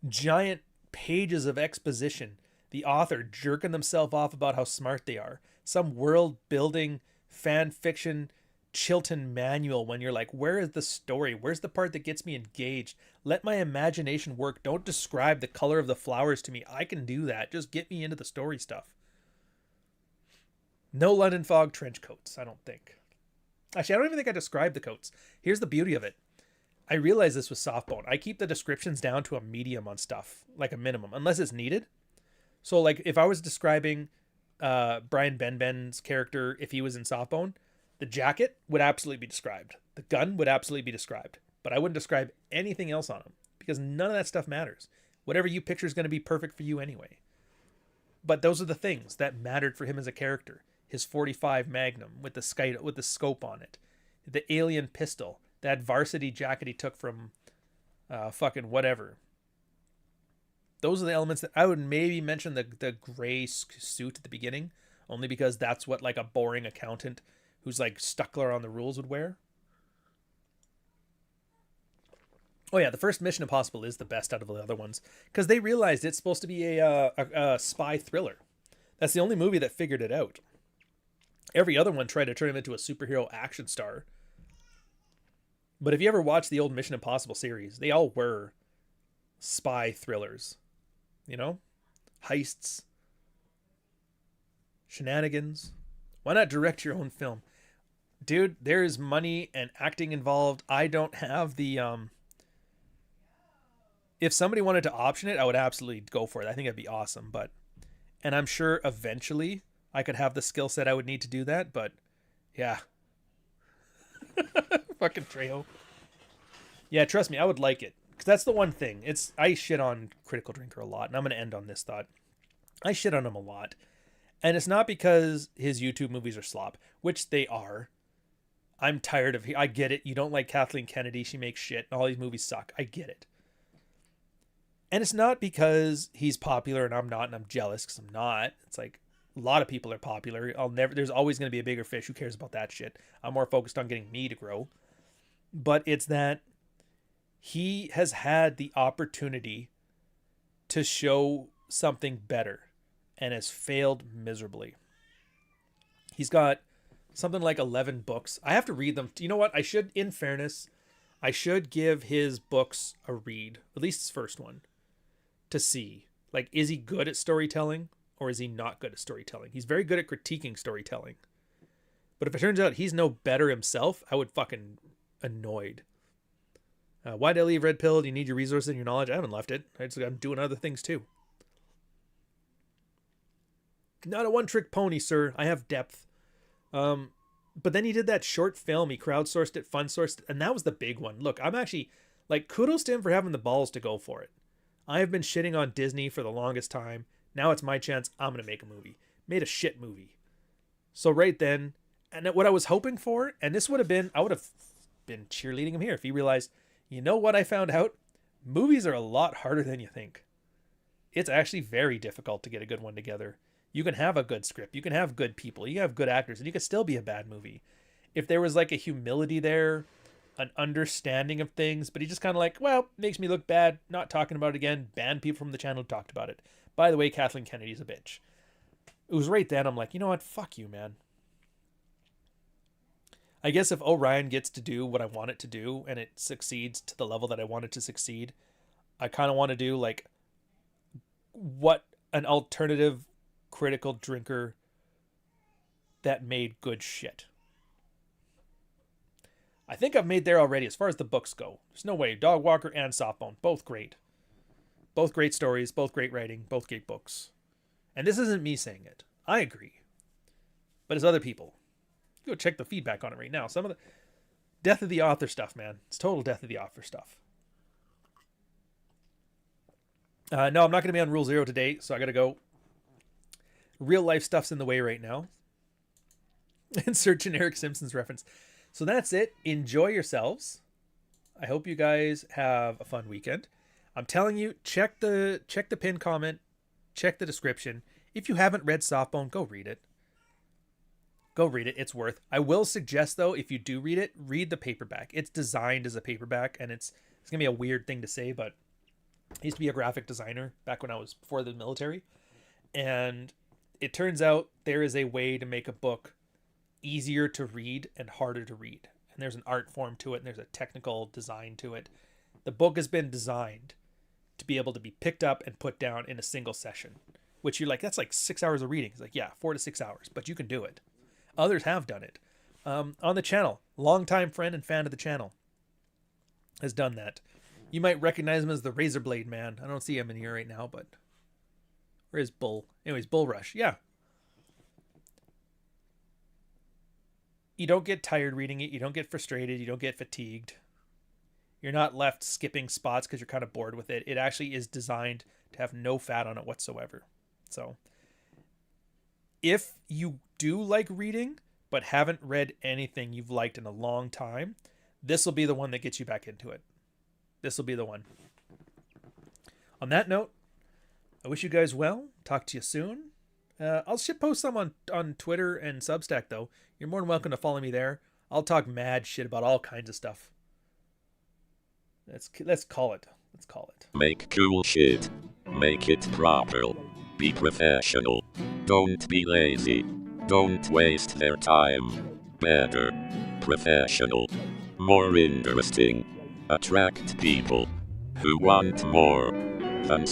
Giant pages of exposition. The author jerking themselves off about how smart they are. Some world building fan fiction Chilton manual when you're like, where is the story? Where's the part that gets me engaged? Let my imagination work. Don't describe the color of the flowers to me. I can do that. Just get me into the story stuff. No London Fog trench coats, I don't think. Actually, I don't even think I described the coats. Here's the beauty of it. I realize this with Softbone. I keep the descriptions down to a medium on stuff, like a minimum, unless it's needed. So like if I was describing Brian Benben's character, if he was in Softbone, the jacket would absolutely be described. The gun would absolutely be described. But I wouldn't describe anything else on him because none of that stuff matters. Whatever you picture is going to be perfect for you anyway. But those are the things that mattered for him as a character. His 45 Magnum with the scope on it. The alien pistol. That varsity jacket he took from fucking whatever. Those are the elements that I would maybe mention the gray suit at the beginning. Only because that's what like a boring accountant who's like Stuckler on the rules would wear. Oh yeah, the first Mission Impossible is the best out of the other ones because they realized it's supposed to be a spy thriller. That's the only movie that figured it out. Every other one tried to turn him into a superhero action star. But if you ever watch the old Mission Impossible series, they all were spy thrillers. You know? Heists. Shenanigans. Why not direct your own film? Dude, there is money and acting involved. I don't have the if somebody wanted to option it, I would absolutely go for it. I think it'd be awesome, and I'm sure eventually I could have the skill set I would need to do that, but yeah. Fucking Trejo. Yeah, trust me, I would like it. Because that's the one thing. I shit on Critical Drinker a lot, and I'm going to end on this thought. I shit on him a lot. And it's not because his YouTube movies are slop, which they are. I'm tired of... I get it. You don't like Kathleen Kennedy. She makes shit. And all these movies suck. I get it. And it's not because he's popular and I'm not, and I'm jealous because I'm not. It's like a lot of people are popular. There's always going to be a bigger fish. Who cares about that shit? I'm more focused on getting me to grow. But it's that he has had the opportunity to show something better and has failed miserably. He's got something like 11 books. I have to read them. You know what? In fairness, I should give his books a read, at least his first one, to see, like, is he good at storytelling or is he not good at storytelling? He's very good at critiquing storytelling. But if it turns out he's no better himself, I would fucking annoyed. Why did I leave Red Pill? Do you need your resources and your knowledge? I haven't left it. I'm doing other things too. Not a one-trick pony, sir. I have depth. But then he did that short film. He crowdsourced it, fun-sourced it, and that was the big one. Look, I'm actually, like, kudos to him for having the balls to go for it. I have been shitting on Disney for the longest time. Now it's my chance. I'm going to make a movie. Made a shit movie. So right then, and what I was hoping for, and this would have been, I would have been cheerleading him here if he realized, you know what I found out? Movies are a lot harder than you think. It's actually very difficult to get a good one together. You can have a good script. You can have good people. You can have good actors, and you can still be a bad movie. If there was like a humility there, an understanding of things, but he just kind of like, well, makes me look bad, not talking about it again, banned people from the channel who talked about it. By the way, Kathleen Kennedy's a bitch. It was right then, I'm like, you know what? Fuck you, man. I guess if Ohrian gets to do what I want it to do, and it succeeds to the level that I want it to succeed, I kind of want to do like what an alternative critical drinker that made good shit. I think I've made there already as far as the books go. There's no way. Dog Walker and Softbone, both great. Both great stories, both great writing, both great books. And this isn't me saying it. I agree. But it's other people. Go check the feedback on it right now. Some of the death of the author stuff, man. It's total death of the author stuff. No, I'm not going to be on Rule 0 today, so I got to go. Real life stuff's in the way right now. Insert generic Simpsons reference. So that's it. Enjoy yourselves. I hope you guys have a fun weekend. I'm telling you, check the pinned comment check the description. If you haven't read Softbone, go read it. Go read it. It's worth. I will suggest, though, if you do read it, read the paperback. It's designed as a paperback, and it's going to be a weird thing to say, but I used to be a graphic designer back when I was before the military. And it turns out there is a way to make a book easier to read and harder to read. And there's an art form to it, and there's a technical design to it. The book has been designed to be able to be picked up and put down in a single session, which you're like, that's like 6 hours of reading. It's like, yeah, 4 to 6 hours, but you can do it. Others have done it. On the channel, longtime friend and fan of the channel has done that. You might recognize him as the Razor Blade Man. I don't see him in here right now, but where is Bull? Anyways, Bull Rush. Yeah. You don't get tired reading it. You don't get frustrated. You don't get fatigued. You're not left skipping spots because you're kind of bored with it. It actually is designed to have no fat on it whatsoever. So if you do like reading but haven't read anything you've liked in a long time, this will be the one that gets you back into it. This will be the one. On that note, I wish you guys well. Talk to you soon. I'll shitpost some on Twitter and Substack, though. You're more than welcome to follow me there. I'll talk mad shit about all kinds of stuff. Let's call it. Let's call it. Make cool shit. Make it proper. Be professional. Don't be lazy. Don't waste their time. Better. Professional. More interesting. Attract people who want more than